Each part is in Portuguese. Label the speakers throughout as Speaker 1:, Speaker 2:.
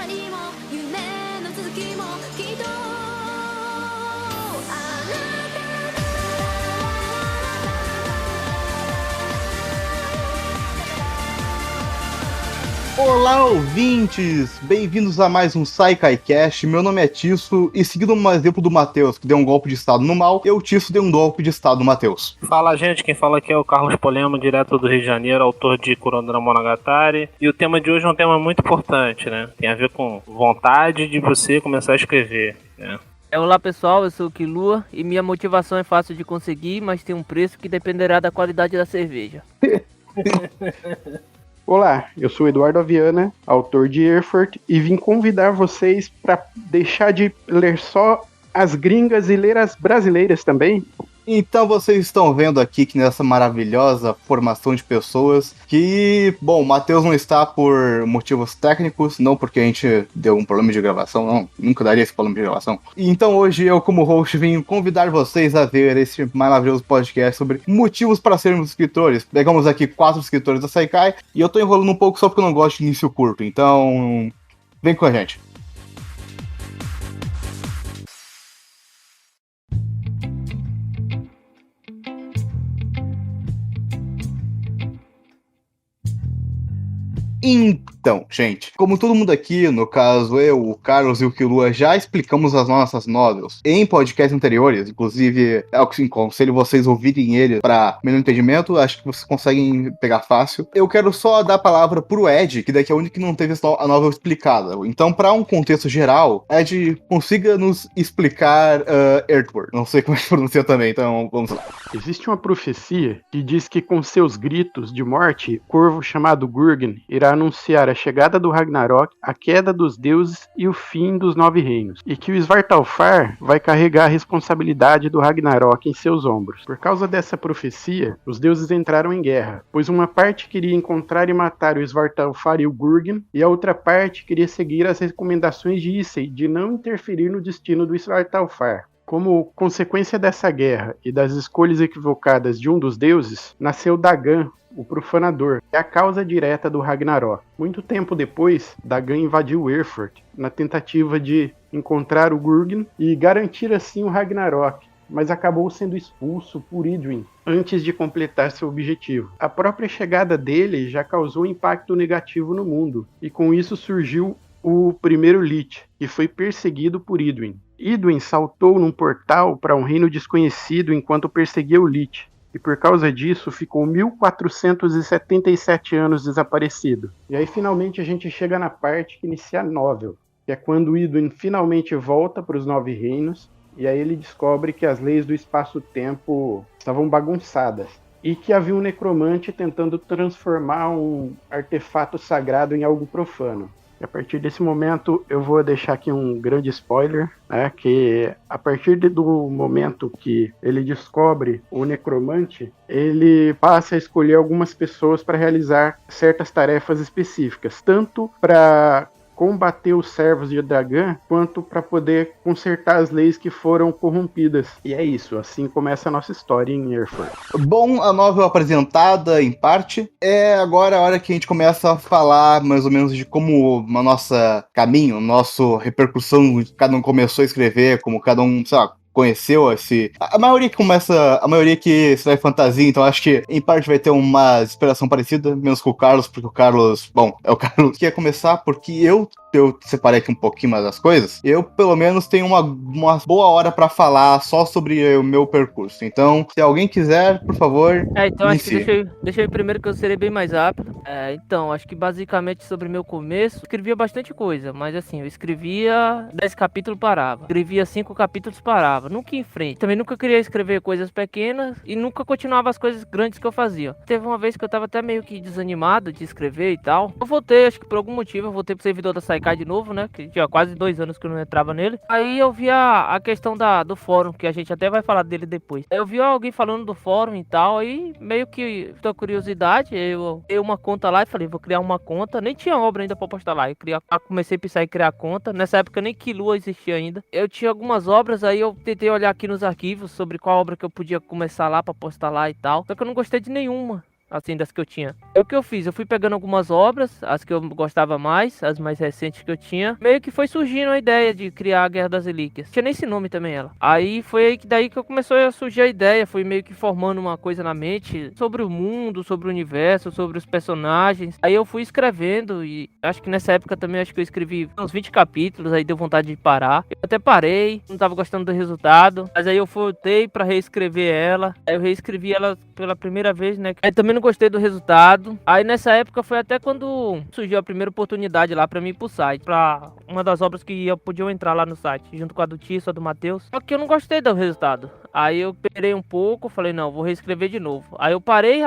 Speaker 1: りも夢の続きもきっとあなた
Speaker 2: Olá, ouvintes! Bem-vindos a mais um SaiKaiCast. Meu nome é Tisso e, seguindo um exemplo do Matheus, que deu um golpe de estado no mal, eu, Tisso, dei um golpe de estado no Matheus.
Speaker 3: Fala, gente, quem fala aqui é o Carlos Polemo, direto do Rio de Janeiro, autor de Kurondara Monogatari. E o tema de hoje é um tema muito importante, né? Tem a ver com vontade de você começar a escrever, né?
Speaker 4: Olá pessoal, eu sou o Killua e minha motivação é fácil de conseguir, mas tem um preço que dependerá da qualidade da cerveja.
Speaker 5: Olá, eu sou Eduardo Aviana, autor de Erfurt, e vim convidar vocês para deixar de ler só as gringas e ler as brasileiras também.
Speaker 2: Então vocês estão vendo aqui que nessa maravilhosa formação de pessoas que, bom, o Matheus não está por motivos técnicos, não porque a gente deu um problema de gravação, não, nunca daria esse problema de gravação. Então hoje eu, como host, vim convidar vocês a ver esse maravilhoso podcast sobre motivos para sermos escritores. Pegamos aqui 4 escritores da Saikai e eu tô enrolando um pouco só porque eu não gosto de início curto, então vem com a gente. Então, gente, como todo mundo aqui, no caso eu, o Carlos e o Killua, já explicamos as nossas novels em podcasts anteriores, inclusive é o que aconselho vocês ouvirem ele para melhor entendimento, acho que vocês conseguem pegar fácil. Eu quero só dar a palavra pro Ed, que daqui é o único que não teve a novel explicada. Então, para um contexto geral, Ed, consiga nos explicar Earthward. Não sei como é que pronuncia também, então vamos lá.
Speaker 5: Existe uma profecia que diz que com seus gritos de morte, o corvo chamado Gurgen irá anunciar a chegada do Ragnarok, a queda dos deuses e o fim dos 9 reinos, e que o Svartalfar vai carregar a responsabilidade do Ragnarok em seus ombros. Por causa dessa profecia, os deuses entraram em guerra, pois uma parte queria encontrar e matar o Svartalfar e o Gurgen, e a outra parte queria seguir as recomendações de Issei de não interferir no destino do Svartalfar. Como consequência dessa guerra e das escolhas equivocadas de um dos deuses, nasceu Dagan, o Profanador, que é a causa direta do Ragnarok. Muito tempo depois, Dagan invadiu Erfurt, na tentativa de encontrar o Gurgen e garantir assim o Ragnarok, mas acabou sendo expulso por Idwin antes de completar seu objetivo. A própria chegada dele já causou impacto negativo no mundo, e com isso surgiu o primeiro Lich, que foi perseguido por Idwin. Idwin saltou num portal para um reino desconhecido enquanto perseguia o Lich, e por causa disso ficou 1477 anos desaparecido. E aí finalmente a gente chega na parte que inicia a novel, que é quando Idwin finalmente volta para os 9 reinos, e aí ele descobre que as leis do espaço-tempo estavam bagunçadas, e que havia um necromante tentando transformar um artefato sagrado em algo profano. E a partir desse momento eu vou deixar aqui um grande spoiler, né, que a partir do momento que ele descobre o necromante, ele passa a escolher algumas pessoas para realizar certas tarefas específicas, tanto para combater os servos de Dagan, quanto para poder consertar as leis que foram corrompidas. E é isso, assim começa a nossa história em Erfurt.
Speaker 2: Bom, a novel apresentada em parte, é agora a hora que a gente começa a falar mais ou menos de como o nosso caminho, nossa repercussão, cada um começou a escrever, como cada um, sei lá, conheceu esse... A maioria que escreve fantasia, então acho que em parte vai ter uma inspiração parecida, menos com o Carlos, porque o Carlos, bom, é o Carlos que ia começar, porque eu separei aqui um pouquinho mais das coisas, eu pelo menos tenho uma boa hora pra falar só sobre o meu percurso. Então, se alguém quiser, por favor,
Speaker 4: Então acho que
Speaker 2: inicie.
Speaker 4: deixa eu ir primeiro que eu serei bem mais rápido. Então, acho que basicamente sobre meu começo, escrevia bastante coisa, mas assim, eu escrevia 10 capítulos, parava. Escrevia 5 capítulos, parava. Nunca ia em frente. Também nunca queria escrever coisas pequenas e nunca continuava as coisas grandes que eu fazia. Teve uma vez que eu tava até meio que desanimado de escrever e tal. Eu voltei, acho que por algum motivo, eu voltei pro servidor da Saikai de novo, né? Que tinha quase 2 anos que eu não entrava nele. Aí eu vi a questão do fórum, que a gente até vai falar dele depois. Eu vi alguém falando do fórum e tal, aí meio que tua curiosidade, eu dei uma conta lá e falei, vou criar uma conta. Nem tinha obra ainda pra postar lá. Comecei a pensar em criar conta. Nessa época nem Killua existia ainda. Eu tinha algumas obras, aí eu tentei olhar aqui nos arquivos sobre qual obra que eu podia começar lá pra postar lá e tal. Só que eu não gostei de nenhuma. assim, das que eu tinha. É o que eu fiz, eu fui pegando algumas obras, as que eu gostava mais, as mais recentes que eu tinha, meio que foi surgindo a ideia de criar a Guerra das Relíquias. Tinha nem esse nome também ela. Aí foi aí daí que eu começou a surgir a ideia, foi meio que formando uma coisa na mente sobre o mundo, sobre o universo, sobre os personagens. Aí eu fui escrevendo e acho que nessa época também acho que eu escrevi uns 20 capítulos, aí deu vontade de parar. Eu até parei, não tava gostando do resultado, mas aí eu voltei pra reescrever ela. Aí eu reescrevi ela pela primeira vez, né? Aí também não gostei do resultado. Aí nessa época foi até quando surgiu a primeira oportunidade lá pra mim ir pro site, pra uma das obras que eu podia entrar lá no site, junto com a do Tício, a do Matheus. Só que eu não gostei do resultado. Aí eu perei um pouco, falei, não, vou reescrever de novo. Aí eu parei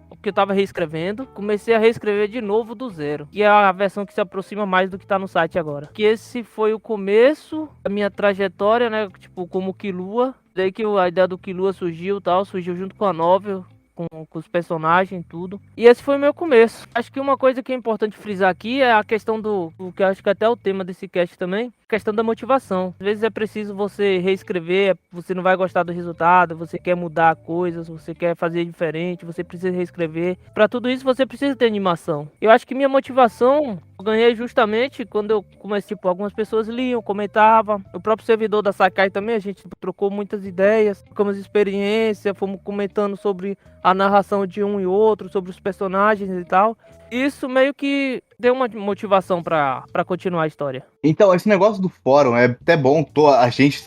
Speaker 4: o que eu tava reescrevendo, comecei a reescrever de novo do zero. Que é a versão que se aproxima mais do que tá no site agora. Que esse foi o começo da minha trajetória, né? Tipo, como Killua. Daí que a ideia do Killua surgiu, tal, surgiu junto com a novel, com os personagens e tudo. E esse foi o meu começo. Acho que uma coisa que é importante frisar aqui é a questão do que eu acho que até é o tema desse cast também, a questão da motivação. Às vezes é preciso você reescrever, você não vai gostar do resultado, você quer mudar coisas, você quer fazer diferente, você precisa reescrever. Para tudo isso você precisa ter animação. Eu acho que minha motivação eu ganhei justamente quando eu comecei, tipo, algumas pessoas liam, comentavam. O próprio servidor da Sakai também, a gente trocou muitas ideias, trocamos experiência, fomos comentando sobre a narração de um e outro, sobre os personagens e tal. Isso meio que deu uma motivação pra continuar a história.
Speaker 2: Então, esse negócio do fórum é até bom a gente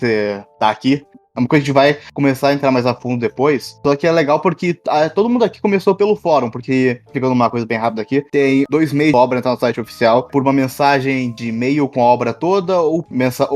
Speaker 2: tá aqui. É uma coisa que a gente vai começar a entrar mais a fundo depois. Só que é legal porque todo mundo aqui começou pelo fórum, porque, ficando uma coisa bem rápida aqui, tem 2 meios de obra entrar no site oficial, por uma mensagem de e-mail com a obra toda, ou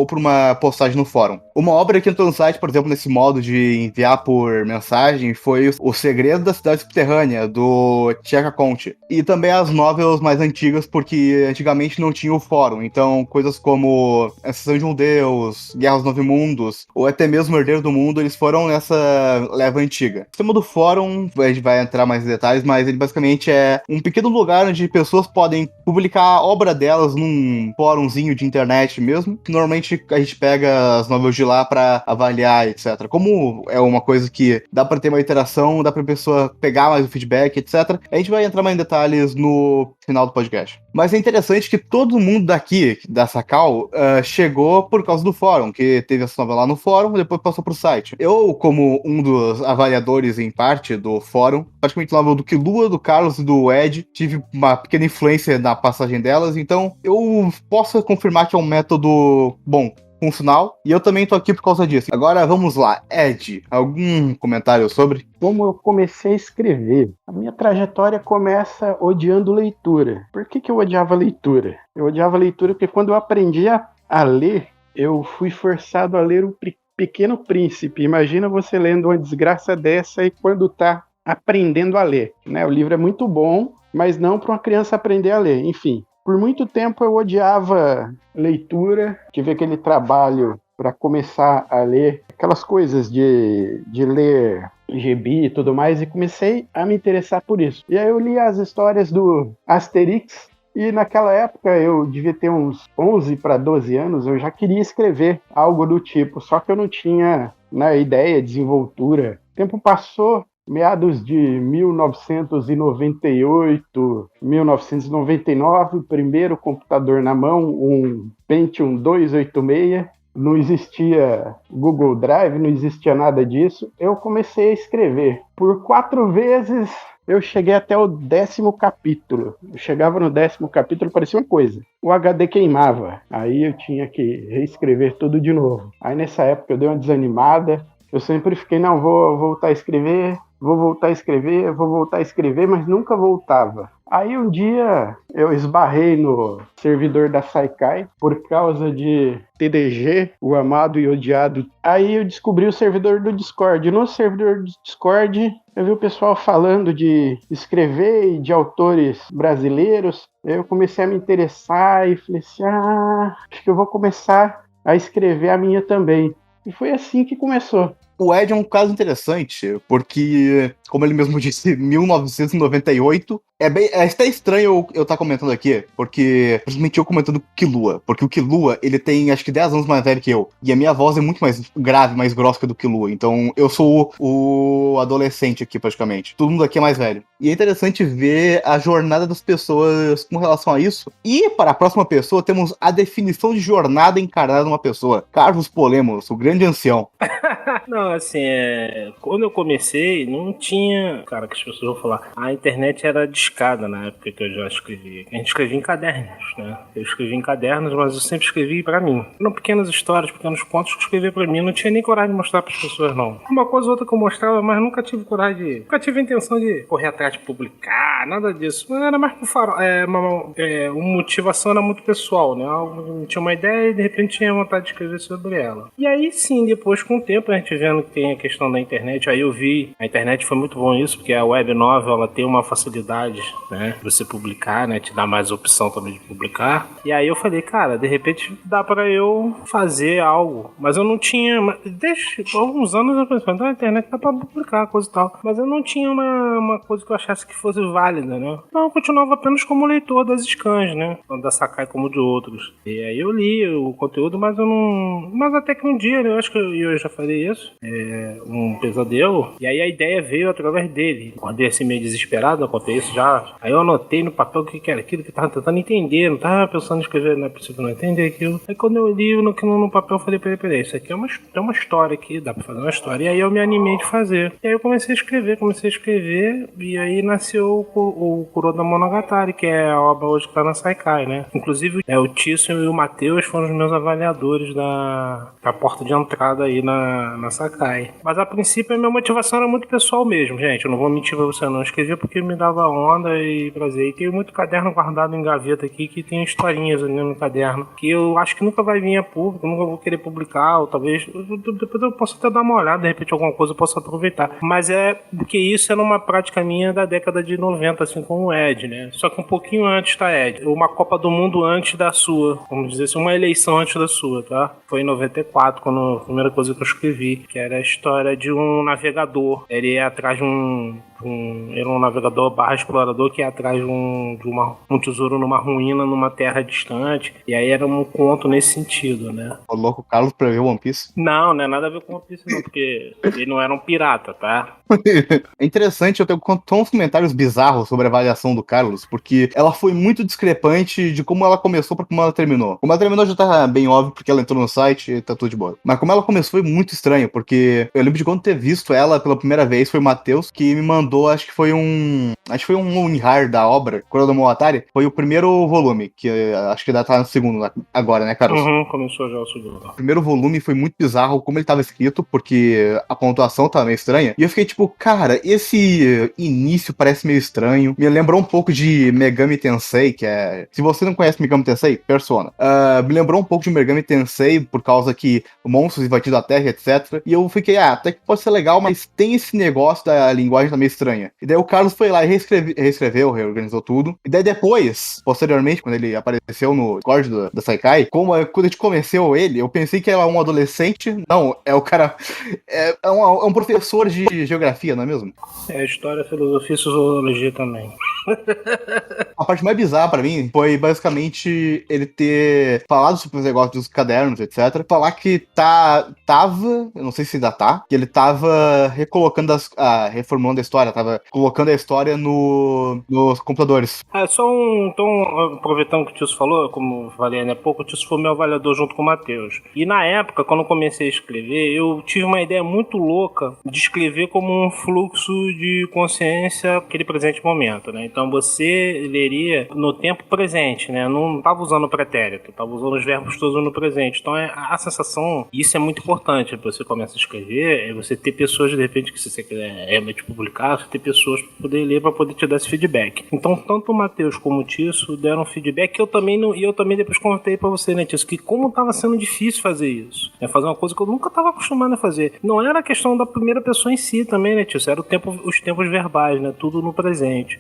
Speaker 2: por uma postagem no fórum. Uma obra que entrou no site, por exemplo, nesse modo de enviar por mensagem, foi O Segredo da Cidade Subterrânea, do Cheka Conte. E também as novelas mais antigas, porque antigamente não tinha o fórum. Então, coisas como A Ascensão de um Deus, Guerra aos Nove Mundos, ou até mesmo Herdeiro do Mundo, eles foram nessa leva antiga. O sistema do fórum, a gente vai entrar mais em detalhes, mas ele basicamente é um pequeno lugar onde pessoas podem publicar a obra delas num fórumzinho de internet mesmo. Normalmente a gente pega as novelas de lá pra avaliar, etc. Como é uma coisa que dá pra ter uma interação, dá pra pessoa pegar mais o feedback, etc. A gente vai entrar mais em detalhes no final do podcast. Mas é interessante que todo mundo daqui, da Sakal, chegou por causa do fórum, que teve essa novela lá no fórum, depois passou pro site. Eu, como um dos avaliadores em parte do fórum, praticamente lá do Killua, do Carlos e do Ed, tive uma pequena influência na passagem delas, então eu posso confirmar que é um método bom, funcional, e eu também tô aqui por causa disso. Agora vamos lá, Ed, algum comentário sobre?
Speaker 5: Como eu comecei a escrever, a minha trajetória começa odiando leitura. Por que eu odiava leitura? Eu odiava leitura porque quando eu aprendi a ler, eu fui forçado a ler o Pequeno Príncipe. Imagina você lendo uma desgraça dessa e quando tá aprendendo a ler, né? O livro é muito bom, mas não para uma criança aprender a ler. Enfim, por muito tempo eu odiava leitura, tive aquele trabalho para começar a ler aquelas coisas de ler gibi e tudo mais, e comecei a me interessar por isso. E aí eu li as histórias do Asterix, e naquela época eu devia ter uns 11 para 12 anos, eu já queria escrever algo do tipo, só que eu não tinha, né, ideia, desenvoltura. O tempo passou, meados de 1998, 1999, primeiro computador na mão, um Pentium 286, não existia Google Drive, não existia nada disso. Eu comecei a escrever. Por 4 vezes eu cheguei até o 10º capítulo. Eu chegava no 10º capítulo, parecia uma coisa. O HD queimava. Aí eu tinha que reescrever tudo de novo. Aí nessa época eu dei uma desanimada. Eu sempre fiquei, não, vou voltar a escrever, mas nunca voltava. Aí um dia eu esbarrei no servidor da Saikai por causa de TDG, o amado e odiado. Aí eu descobri o servidor do Discord. No servidor do Discord eu vi o pessoal falando de escrever e de autores brasileiros. Eu comecei a me interessar e falei assim, acho que eu vou começar a escrever a minha também. E foi assim que começou.
Speaker 2: O Ed é um caso interessante, porque, como ele mesmo disse, 1998. É até estranho eu estar comentando aqui, porque principalmente eu comentando Killua, porque o Killua, ele tem acho que 10 anos mais velho que eu, e a minha voz é muito mais grave, mais grossa do que o Killua, então eu sou o adolescente aqui praticamente. Todo mundo aqui é mais velho. E é interessante ver a jornada das pessoas com relação a isso. E para a próxima pessoa, temos a definição de jornada encarnada numa pessoa. Carlos Polemos, o grande ancião.
Speaker 3: Não, assim, quando eu comecei, não tinha... Cara, que as pessoas vão falar. A internet era discada na época que eu já escrevi. A gente escrevia em cadernos, né? Eu escrevi em cadernos, mas eu sempre escrevi pra mim. Eram pequenas histórias, pequenos contos que eu escrevia pra mim. Não tinha nem coragem de mostrar pras pessoas, não. Uma coisa ou outra que eu mostrava, mas nunca tive coragem de... Nunca tive a intenção de correr atrás de publicar, nada disso. Mas era mais por farol. Uma motivação era muito pessoal, né? Eu tinha uma ideia e de repente tinha vontade de escrever sobre ela. E aí sim, depois com o tempo, a gente vendo que tem a questão da internet, aí eu vi, a internet foi muito bom isso, porque a web novel, ela tem uma facilidade, né, de você publicar, né, te dá mais opção também de publicar. E aí eu falei, cara, de repente dá pra eu fazer algo, mas eu não tinha, desde alguns anos eu pensei, na internet dá pra publicar, coisa e tal, mas eu não tinha uma coisa que eu achasse que fosse válida, né, então eu continuava apenas como leitor das scans, né, tanto da Sakai como de outros. E aí eu li o conteúdo, mas eu não, mas até que um dia, né, eu acho que eu já falei isso, um pesadelo, e aí a ideia veio através dele. Acordei assim meio desesperado, eu contei isso já. Aí eu anotei no papel o que era aquilo que eu tava tentando entender, não tava pensando em escrever, não é possível não entender aquilo. Aí quando eu li no papel, eu falei, peraí, isso aqui é uma história aqui, dá pra fazer uma história. E aí eu me animei de fazer. E aí eu comecei a escrever, e aí nasceu o Kuroda Monogatari, que é a obra hoje que tá na Saikai, né? Inclusive, o Tício e o Matheus foram os meus avaliadores da porta de entrada aí na Sakai. Mas a princípio a minha motivação era muito pessoal mesmo, gente. Eu não vou mentir pra você, não. Eu escrevia porque me dava onda e prazer. E tenho muito caderno guardado em gaveta aqui que tem historinhas ali no caderno que eu acho que nunca vai vir a público, nunca vou querer publicar, ou talvez depois eu posso até dar uma olhada, de repente alguma coisa eu posso aproveitar. Mas porque isso era uma prática minha da década de 90, assim como o Ed, né? Só que um pouquinho antes, tá, Ed? Uma Copa do Mundo antes da sua, vamos dizer assim, uma eleição antes da sua, tá? Foi em 94, quando a primeira coisa que eu escrevi, que era a história de um navegador. Ele ia atrás de era um navegador barra explorador que ia atrás de um tesouro numa ruína, numa terra distante. E aí era um conto nesse sentido, né?
Speaker 2: O louco Carlos preveu One Piece.
Speaker 3: Não é nada a ver com One Piece, não, porque ele não era um pirata, tá?
Speaker 2: É interessante, eu tenho uns comentários bizarros sobre a avaliação do Carlos, porque ela foi muito discrepante de como ela começou pra como ela terminou. Como ela terminou já tá bem óbvio, porque ela entrou no site e tá tudo de boa. Mas como ela começou foi muito estranho, porque eu lembro de quando ter visto ela pela primeira vez, foi o Matheus que me mandou, acho que foi um Unhar da obra, Kuroda Monogatari, foi o primeiro volume, que acho que tá no segundo agora, né, Carlos?
Speaker 3: Começou já o segundo.
Speaker 2: O primeiro volume foi muito bizarro como ele tava escrito, porque a pontuação tava meio estranha, e eu fiquei tipo, cara, esse início parece meio estranho, me lembrou um pouco de Megami Tensei, que é... Se você não conhece Megami Tensei, Persona. Me lembrou um pouco de Megami Tensei, por causa que monstros invadindo a Terra, etc. E eu fiquei, até que pode ser legal, mas tem esse negócio da linguagem também estranha. E daí o Carlos foi lá e reescreveu, reorganizou tudo. E daí depois, posteriormente, quando ele apareceu no Discord da Saikai, quando a gente conheceu ele, eu pensei que era um adolescente. Não, é o cara... É um professor de geografia, não é mesmo?
Speaker 3: História, filosofia e sociologia também.
Speaker 2: A parte mais bizarra pra mim foi basicamente ele ter falado sobre os negócios dos cadernos, etc. Falar que tava, eu não sei se ainda tá, que ele tava recolocando reformulando a história, tava colocando a história nos computadores.
Speaker 3: Então, aproveitando que o Tício falou, como eu falei há pouco, o Tício foi meu avaliador junto com o Matheus. E na época, quando eu comecei a escrever, eu tive uma ideia muito louca de escrever como um fluxo de consciência aquele presente momento, né? Então você leria no tempo presente, né? Não estava usando o pretérito, estava usando os verbos todos no presente. Então a sensação, isso é muito importante, você começa a escrever, é você ter pessoas, de repente, que se você quiser realmente publicar, você ter pessoas para poder ler, para poder te dar esse feedback. Então tanto o Matheus como o Tício deram feedback, e eu também depois contei para você, né, Tício, que como estava sendo difícil fazer isso, né? Fazer uma coisa que eu nunca estava acostumado a fazer. Não era a questão da primeira pessoa em si também, né, Tício? Era os tempos verbais, né? Tudo no presente.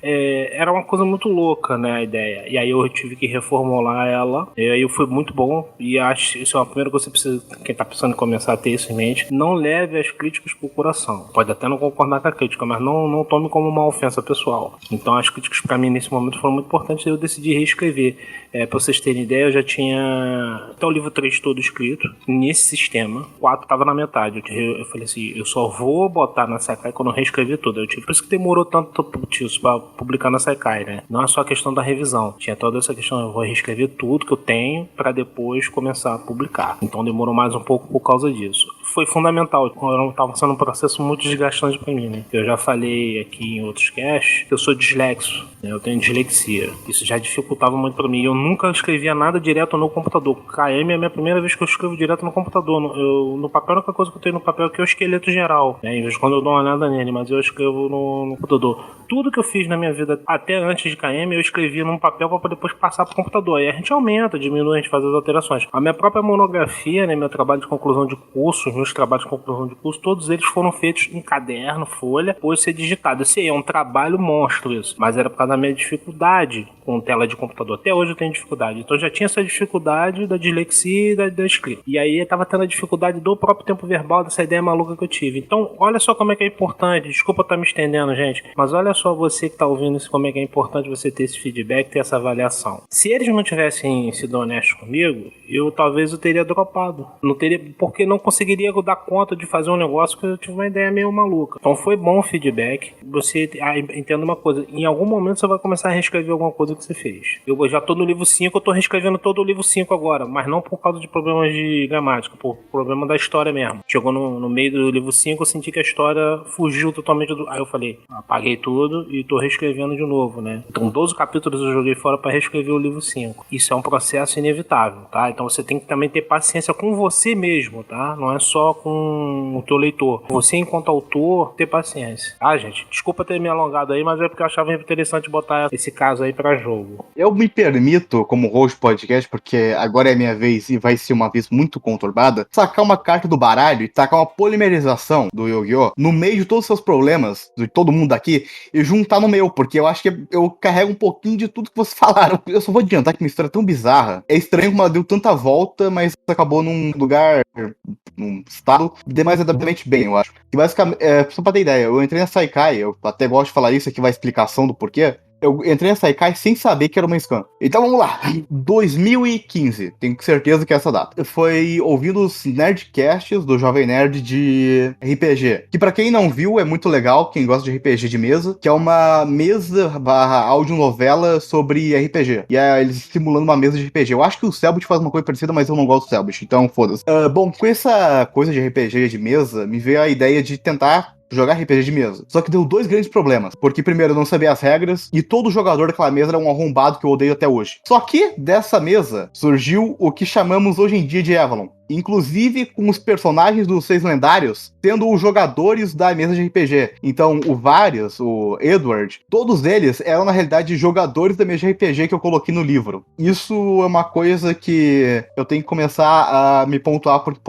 Speaker 3: era uma coisa muito louca, né, a ideia. E aí eu tive que reformular ela, e aí foi muito bom, e acho que isso é uma primeira coisa que você precisa, quem tá pensando em começar a ter isso em mente, não leve as críticas pro coração. Pode até não concordar com a crítica, mas não tome como uma ofensa pessoal. Então as críticas pra mim nesse momento foram muito importantes, e eu decidi reescrever. Pra vocês terem ideia, eu já tinha até o livro 3 todo escrito nesse sistema, 4 tava na metade. Eu falei assim, eu só vou botar na Saikai quando eu reescrever tudo. Por isso que demorou tanto isso pra publicar na Saikai, né? Não é só a questão da revisão, tinha toda essa questão, eu vou reescrever tudo que eu tenho pra depois começar a publicar. Então demorou mais um pouco por causa disso. Foi fundamental, estava sendo um processo muito desgastante para mim, né? Eu já falei aqui em outros casts que eu sou dislexo, né? Eu tenho dislexia. Isso já dificultava muito para mim. Eu nunca escrevia nada direto no computador. KM é a minha primeira vez que eu escrevo direto no computador. No papel, a única coisa que eu tenho no papel aqui é o esqueleto geral, né? Em vez de quando eu dou uma olhada nele, mas eu escrevo no computador. Tudo que eu fiz na minha vida, até antes de KM, eu escrevia num papel para depois passar para o computador. Aí a gente aumenta, diminui, a gente faz as alterações. A minha própria monografia, né, meu trabalho de conclusão de curso, meus trabalhos de conclusão de curso, todos eles foram feitos em caderno, folha, depois ser digitado. Assim, é um trabalho monstro isso, mas era por causa da minha dificuldade com tela de computador. Até hoje eu tenho dificuldade. Então eu já tinha essa dificuldade da dislexia e da escrita. E aí eu tava tendo a dificuldade do próprio tempo verbal, dessa ideia maluca que eu tive. Então, olha só como é que é importante. Desculpa estar me estendendo, gente, mas olha só você que tá ouvindo isso, como é que é importante você ter esse feedback, ter essa avaliação. Se eles não tivessem sido honestos comigo, talvez eu teria dropado. Não teria, porque não conseguiria dar conta de fazer um negócio que eu tive uma ideia meio maluca. Então foi bom o feedback. Você entenda uma coisa, em algum momento você vai começar a reescrever alguma coisa que você fez. Eu já tô no livro 5, eu tô reescrevendo todo o livro 5 agora, mas não por causa de problemas de gramática, por problema da história mesmo. Chegou no meio do livro 5, eu senti que a história fugiu totalmente do... Aí eu falei, apaguei tudo e tô reescrevendo de novo, né? Então 12 capítulos eu joguei fora para reescrever o livro 5. Isso é um processo inevitável, tá? Então você tem que também ter paciência com você mesmo, tá? Não é só com o teu leitor. Você, enquanto autor, ter paciência. Ah, gente, desculpa ter me alongado aí, mas é porque eu achava interessante botar esse caso aí pra jogo.
Speaker 2: Eu me permito, como host podcast, porque agora é minha vez e vai ser uma vez muito conturbada, sacar uma carta do baralho e tacar uma polimerização do Yu-Gi-Oh! No meio de todos os seus problemas, de todo mundo aqui, e juntar no meu, porque eu acho que eu carrego um pouquinho de tudo que vocês falaram. Eu só vou adiantar que minha história é tão bizarra. É estranho como ela deu tanta volta, mas acabou num lugar, num estado demasiadamente bem, eu acho. E basicamente, só pra ter ideia, eu entrei na Saikai, eu até gosto de falar isso, aqui vai a explicação do porquê. Eu entrei na Saikai sem saber que era uma scam. Então vamos lá. 2015, tenho certeza que é essa data. Foi ouvindo os Nerdcasts do Jovem Nerd de RPG. Que pra quem não viu, é muito legal, quem gosta de RPG de mesa, que é uma mesa barra audionovela sobre RPG. E é eles simulando uma mesa de RPG. Eu acho que o Selbit faz uma coisa parecida, mas eu não gosto do Selbit, então foda-se. Bom, com essa coisa de RPG de mesa, me veio a ideia de tentar jogar RPG de mesa. Só que deu dois grandes problemas. Porque, primeiro, eu não sabia as regras, e todo jogador daquela mesa era um arrombado que eu odeio até hoje. Só que, dessa mesa, surgiu o que chamamos hoje em dia de Avalon. Inclusive com os personagens dos Seis Lendários sendo os jogadores da mesa de RPG. Então, o Varius, o Edward, todos eles eram, na realidade, jogadores da mesa de RPG que eu coloquei no livro. Isso é uma coisa que eu tenho que começar a me pontuar, porque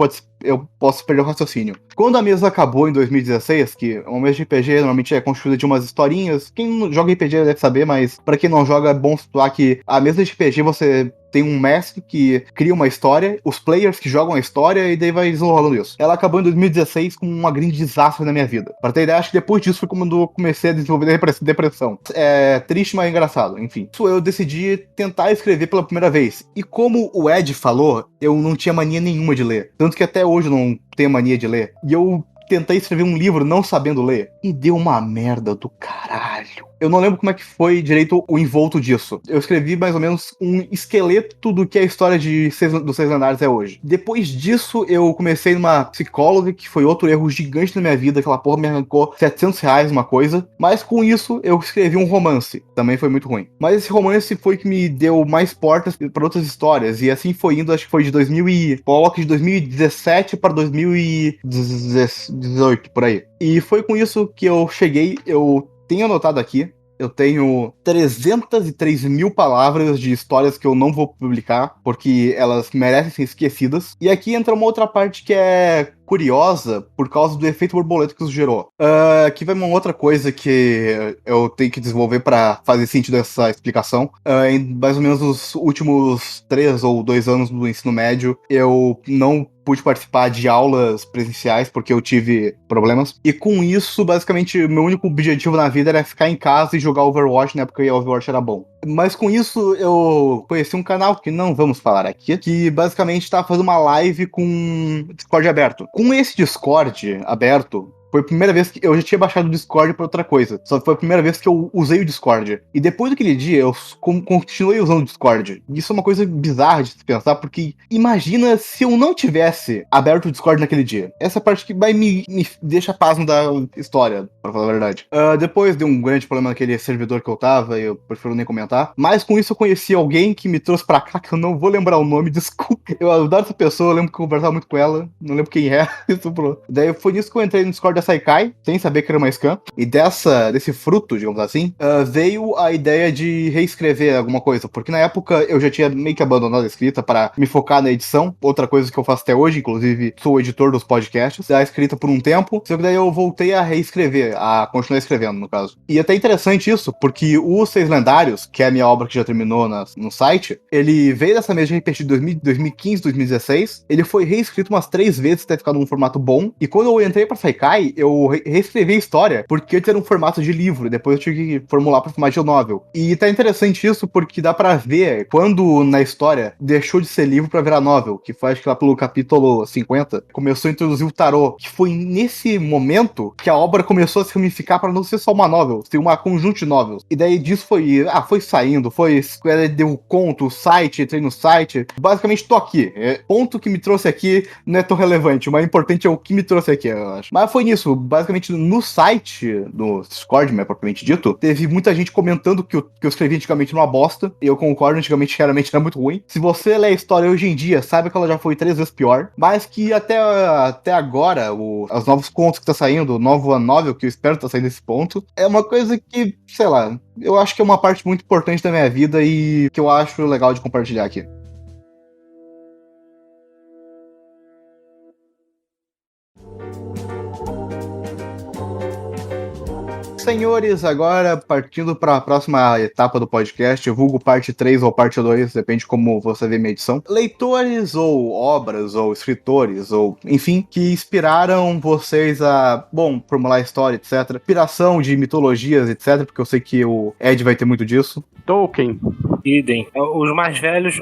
Speaker 2: eu posso perder o raciocínio. Quando a mesa acabou em 2016, que uma mesa de RPG normalmente é construída de umas historinhas, quem joga RPG deve saber, mas pra quem não joga é bom situar que a mesa de RPG você tem um mestre que cria uma história, os players que jogam a história e daí vai desenrolando isso. Ela acabou em 2016 com uma grande desastre na minha vida. Pra ter ideia, acho que depois disso foi quando eu comecei a desenvolver depressão. É triste, mas engraçado, enfim. Isso eu decidi tentar escrever pela primeira vez. E como o Ed falou, eu não tinha mania nenhuma de ler. Tanto que até hoje eu não tenho mania de ler. E eu tentei escrever um livro não sabendo ler. E deu uma merda do caralho. Eu não lembro como é que foi direito o envolto disso. Eu escrevi mais ou menos um esqueleto do que a história dos Seis Lendários é hoje. Depois disso, eu comecei numa psicóloga, que foi outro erro gigante na minha vida. Aquela porra me arrancou R$700 uma coisa. Mas com isso, eu escrevi um romance. Também foi muito ruim. Mas esse romance foi que me deu mais portas para outras histórias. E assim foi indo, acho que foi de 2017 para 2018, por aí. E foi com isso que eu cheguei, eu tenho anotado aqui, eu tenho 303 mil palavras de histórias que eu não vou publicar, porque elas merecem ser esquecidas. E aqui entra uma outra parte que é curiosa por causa do efeito borboleta que isso gerou. Aqui vai uma outra coisa que eu tenho que desenvolver para fazer sentido essa explicação. Em mais ou menos os últimos 3 ou 2 anos do ensino médio, eu não pude participar de aulas presenciais porque eu tive problemas. E com isso, basicamente, meu único objetivo na vida era ficar em casa e jogar Overwatch, na época que Overwatch era bom. Mas com isso, eu conheci um canal que não vamos falar aqui, que basicamente estava fazendo uma live com Discord aberto. Com esse Discord aberto, foi a primeira vez que eu já tinha baixado o Discord pra outra coisa. Só foi a primeira vez que eu usei o Discord. E depois daquele dia, eu continuei usando o Discord. Isso é uma coisa bizarra de se pensar, porque imagina se eu não tivesse aberto o Discord naquele dia. Essa parte que vai me deixa pasmo da história, pra falar a verdade. Depois deu um grande problema naquele servidor que eu tava, e eu prefiro nem comentar. Mas com isso eu conheci alguém que me trouxe pra cá, que eu não vou lembrar o nome, desculpa. Eu adoro essa pessoa, eu lembro que eu conversava muito com ela. Não lembro quem é. Daí foi nisso que eu entrei no Discord da Saikai, sem saber que era uma scam. E desse fruto, digamos assim, veio a ideia de reescrever alguma coisa. Porque na época eu já tinha meio que abandonado a escrita para me focar na edição. Outra coisa que eu faço até hoje, inclusive sou o editor dos podcasts. Da escrita por um tempo. Só que daí eu voltei a reescrever, a continuar escrevendo, no caso. E é até interessante isso, porque o Seis Lendários, que é a minha obra que já terminou no site, ele veio dessa mesa de RPG de 2015, 2016. Ele foi reescrito umas 3 vezes até ficar num formato bom. E quando eu entrei pra Saikai, eu reescrevi a história, porque antes era um formato de livro, depois eu tive que formular para formato de novel. E tá interessante isso, porque dá pra ver quando na história deixou de ser livro pra virar novel, que foi acho que lá pelo capítulo 50, começou a introduzir o tarô, que foi nesse momento que a obra começou a se ramificar pra não ser só uma novel, ser uma conjunto de novels. E daí disso foi saindo, deu conto, o site, entrei no site, basicamente tô aqui. Ponto que me trouxe aqui não é tão relevante, o mais importante é o que me trouxe aqui, eu acho. Mas foi nisso. Basicamente, no site do Discord, propriamente dito, teve muita gente comentando que eu escrevi antigamente numa bosta. E eu concordo, antigamente, realmente era muito ruim. Se você lê a história hoje em dia, sabe que ela já foi 3 vezes pior. Mas que até agora, os novos contos que tá saindo, o novo novel que eu espero tá saindo nesse ponto, é uma coisa que, sei lá, eu acho que é uma parte muito importante da minha vida e que eu acho legal de compartilhar aqui. Senhores, agora partindo para a próxima etapa do podcast, vulgo parte 3 ou parte 2, depende como você vê minha edição. Leitores ou obras ou escritores ou, enfim, que inspiraram vocês a, formular história, etc. Inspiração de mitologias, etc, porque eu sei que o Ed vai ter muito disso.
Speaker 5: Tolkien.
Speaker 3: Idem. Os mais velhos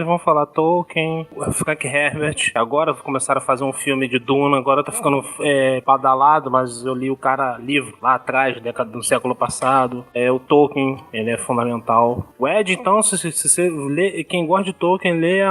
Speaker 3: vão falar Tolkien, Frank Herbert. Agora começaram a fazer um filme de Duna, agora tá ficando badalado, mas eu li o livro lá atrás, década do século passado. O Tolkien, ele é fundamental. O Ed, então, se você lê, quem gosta de Tolkien, lê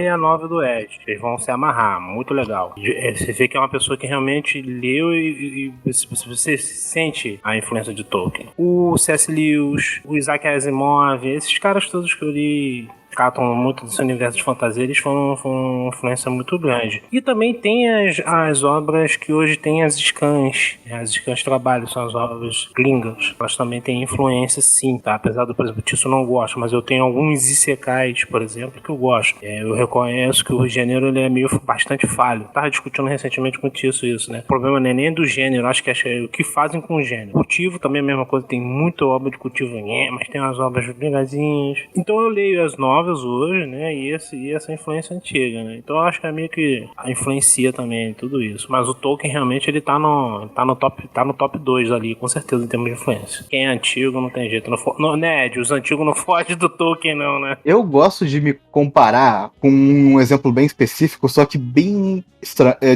Speaker 3: a novela do Ed. Vocês vão se amarrar, muito legal. Você vê que é uma pessoa que realmente leu e você sente a influência de Tolkien. O C.S. Lewis, o Isaac Asimov, esses caras todos que eu li catam muito desse universo de fantasia, eles foram uma influência muito grande. E também tem as obras que hoje tem as scans. As scans trabalham, são as obras gringas. Elas também têm influência, sim, tá? Apesar do, por exemplo, disso eu não gosto, mas eu tenho alguns isekais, por exemplo, que eu gosto. Eu reconheço que o gênero ele é meio bastante falho. Tava discutindo recentemente com o Tisso isso, né? O problema não é nem do gênero, acho que é o que fazem com o gênero. Cultivo também é a mesma coisa, tem muita obra de cultivo, mas tem umas obras legazinhas. Então eu leio as novas hoje, né, e essa influência antiga, né, então eu acho que é meio que influencia também tudo isso, mas o Tolkien realmente ele tá no top 2 ali, com certeza, em termos de influência. Quem é antigo não tem jeito, né, Ed, os antigos não fogem do Tolkien não, né.
Speaker 2: Eu gosto de me comparar com um exemplo bem específico, só que bem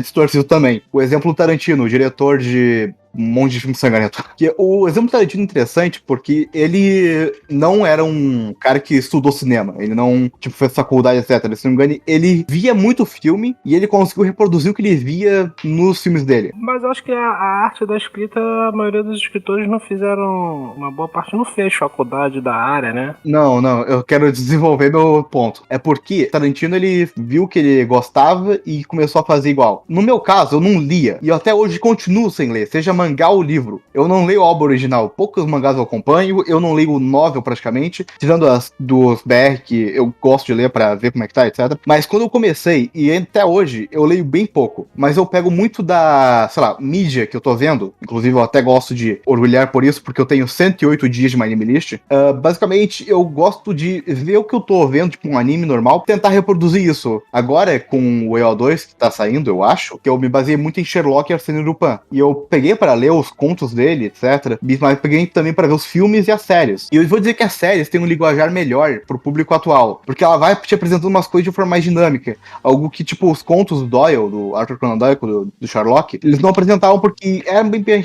Speaker 2: distorcido também. O exemplo do Tarantino, o diretor de um monte de filme sangrento. Que o exemplo do Tarantino é interessante porque ele não era um cara que estudou cinema. Ele não, fez faculdade, etc. Se não me engano, ele via muito filme e ele conseguiu reproduzir o que ele via nos filmes dele.
Speaker 3: Mas eu acho que a arte da escrita, a maioria dos escritores não fizeram, uma boa parte não fez faculdade da área, né?
Speaker 2: Não, eu quero desenvolver meu ponto. É porque Tarantino, ele viu que ele gostava e começou a fazer igual. No meu caso, eu não lia. E eu até hoje continuo sem ler. Seja mangá ou livro. Eu não leio a obra original. Poucos mangás eu acompanho, eu não leio o novel praticamente, tirando as dos BR que eu gosto de ler pra ver como é que tá, etc. Mas quando eu comecei, e até hoje, eu leio bem pouco. Mas eu pego muito da, sei lá, mídia que eu tô vendo. Inclusive, eu até gosto de orgulhar por isso, porque eu tenho 108 dias de My Anime List. Basicamente, eu gosto de ver o que eu tô vendo, tipo um anime normal, tentar reproduzir isso. Agora, com o EO2, que tá saindo, eu acho, que eu me baseei muito em Sherlock e Arsène Lupin. E eu peguei pra ler os contos dele, etc. Mas peguei também pra ver os filmes e as séries. E eu vou dizer que as séries têm um linguajar melhor pro público atual. Porque ela vai te apresentando umas coisas de forma mais dinâmica. Algo que, tipo, os contos do Doyle, do Arthur Conan Doyle, do Sherlock, eles não apresentavam porque era bem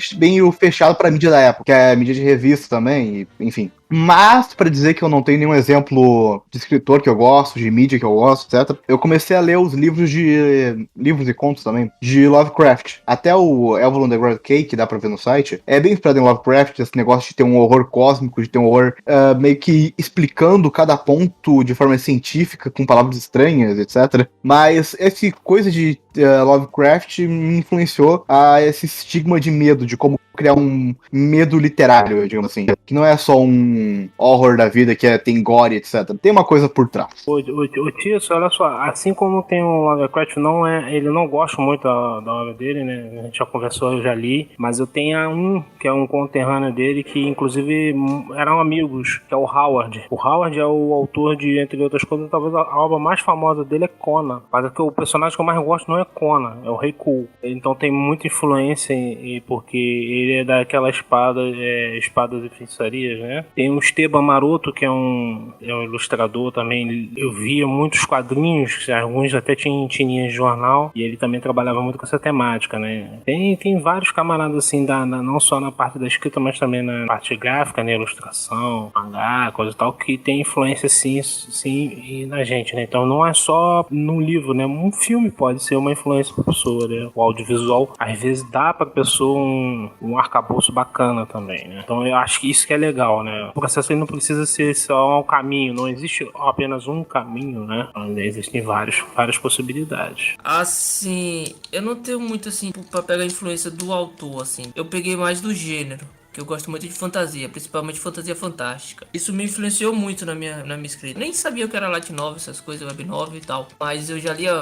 Speaker 2: fechado pra mídia da época, que é mídia de revista também, e, enfim. Mas, pra dizer que eu não tenho nenhum exemplo de escritor que eu gosto, de mídia que eu gosto, etc., eu comecei a ler os livros e contos também, de Lovecraft. Até o Evelyn Underground Cake, que dá pra ver no site, é bem inspirado em Lovecraft, esse negócio de ter um horror cósmico, de ter um horror meio que explicando cada ponto de forma científica, com palavras estranhas, etc. Mas essa coisa de Lovecraft me influenciou a esse estigma de medo, de como criar um medo literário, digamos assim. Que não é só um horror da vida que tem gore, etc. Tem uma coisa por trás.
Speaker 3: O Tício, olha só, assim como tem o Lovecraft, ele não gosta muito da obra dele, né? A gente já conversou, eu já li, mas eu tenho um, que é um conterrâneo dele, que inclusive eram amigos, que é o Howard. O Howard é o autor de, entre outras coisas, talvez a obra mais famosa dele é Conan. Mas é que o personagem que eu mais gosto não é Conan, é o Rei Cool. Então tem muita influência, porque ele é daquela espadas e feitiçarias, né? Tem o Esteban Maroto, que é um ilustrador também. Eu via muitos quadrinhos, alguns até tinham tirinhas de jornal, e ele também trabalhava muito com essa temática, né? Tem vários camaradas assim, não só na parte da escrita, mas também na parte gráfica, né? Ilustração, mangá, coisa e tal, que tem influência sim e na gente, né? Então não é só no livro, né? Um filme pode ser uma influência pra pessoa, né? O audiovisual às vezes dá pra pessoa um arcabouço bacana também, né? Então eu acho que isso que é legal, né? O processo ele não precisa ser só um caminho, não existe apenas um caminho, né? Existem várias possibilidades.
Speaker 4: Assim, eu não tenho muito assim pra pegar a influência do autor, assim. Eu peguei mais do gênero. Eu gosto muito de fantasia, principalmente fantasia fantástica. Isso me influenciou muito na minha escrita. Nem sabia o que era light novel, essas coisas, web novel e tal. Mas eu já lia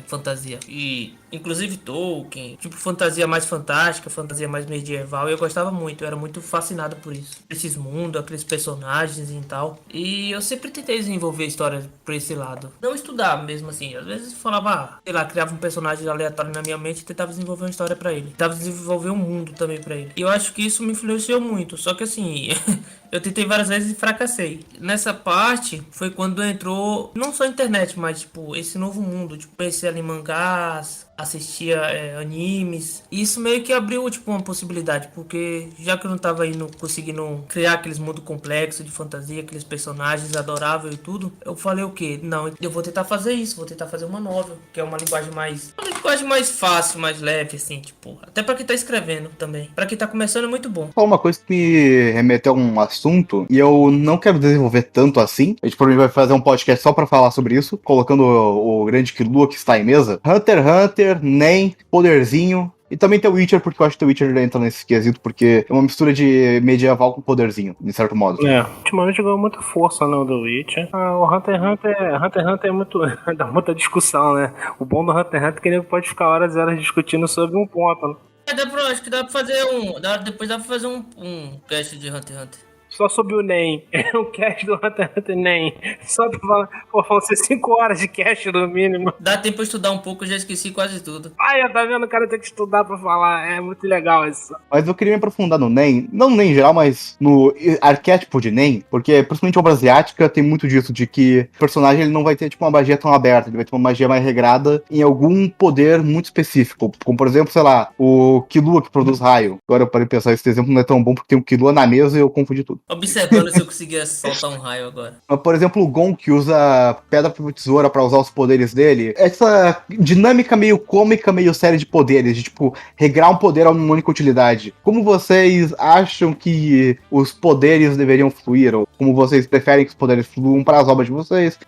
Speaker 4: fantasia. E inclusive Tolkien, tipo fantasia mais fantástica, fantasia mais medieval. E eu gostava muito, eu era muito fascinado por isso. Esses mundos, aqueles personagens e tal. E eu sempre tentei desenvolver histórias por esse lado. Não estudar mesmo assim. Às vezes eu falava, sei lá, criava um personagem aleatório na minha mente e tentava desenvolver uma história pra ele. Tentava desenvolver um mundo também pra ele. E eu acho que isso me influenciou muito, só que assim, eu tentei várias vezes e fracassei. Nessa parte foi quando entrou não só a internet, mas tipo, esse novo mundo, tipo, pensei ali em mangás, assistia animes. E isso meio que abriu tipo uma possibilidade, porque já que eu não tava conseguindo criar aqueles mundos complexos de fantasia, aqueles personagens adoráveis e tudo, eu falei o quê? Não, eu vou tentar fazer isso, vou tentar fazer uma novel, que é uma linguagem mais fácil, mais leve assim, tipo, até pra quem tá escrevendo também. Pra quem tá começando é muito bom.
Speaker 2: Uma coisa que me remeteu a um assunto, e eu não quero desenvolver tanto assim, a gente provavelmente vai fazer um podcast só pra falar sobre isso, colocando o grande Killua que está em mesa. Hunter x Hunter, NEM, Poderzinho, e também tem o Witcher, porque eu acho que o Witcher entra nesse quesito, porque é uma mistura de medieval com poderzinho, de certo modo.
Speaker 3: Ultimamente ganhou muita força, né, o The Witcher. O Hunter x Hunter é muito... dá muita discussão, né? O bom do Hunter x Hunter é que ele pode ficar horas e horas discutindo sobre um ponto, né?
Speaker 4: Acho que dá pra fazer depois dá pra fazer um cast de Hunter x Hunter.
Speaker 3: Só sobre o NEM. É um cast do Hunter x Hunter NEM. Só pra falar. Pô, vão ser 5 horas de cast no mínimo.
Speaker 4: Dá tempo pra estudar um pouco, eu já esqueci quase tudo.
Speaker 3: Tá vendo? O cara tem que estudar pra falar. É muito legal isso.
Speaker 2: Mas eu queria me aprofundar no NEM, não no NEM em geral, mas no arquétipo de NEM, porque principalmente a obra asiática tem muito disso, de que o personagem ele não vai ter tipo uma magia tão aberta, ele vai ter uma magia mais regrada em algum poder muito específico. Como por exemplo, sei lá, o Killua que produz raio. Agora eu parei de pensar, esse exemplo não é tão bom porque tem um Killua na mesa e eu confundi tudo.
Speaker 6: Observando se eu conseguia soltar um raio agora.
Speaker 2: Mas, por exemplo, o Gon, que usa pedra, papel e tesoura pra usar os poderes dele, essa dinâmica meio cômica, meio séria de poderes, de tipo, regrar um poder a uma única utilidade. Como vocês acham que os poderes deveriam fluir? Ou como vocês preferem que os poderes fluam para as obras de vocês?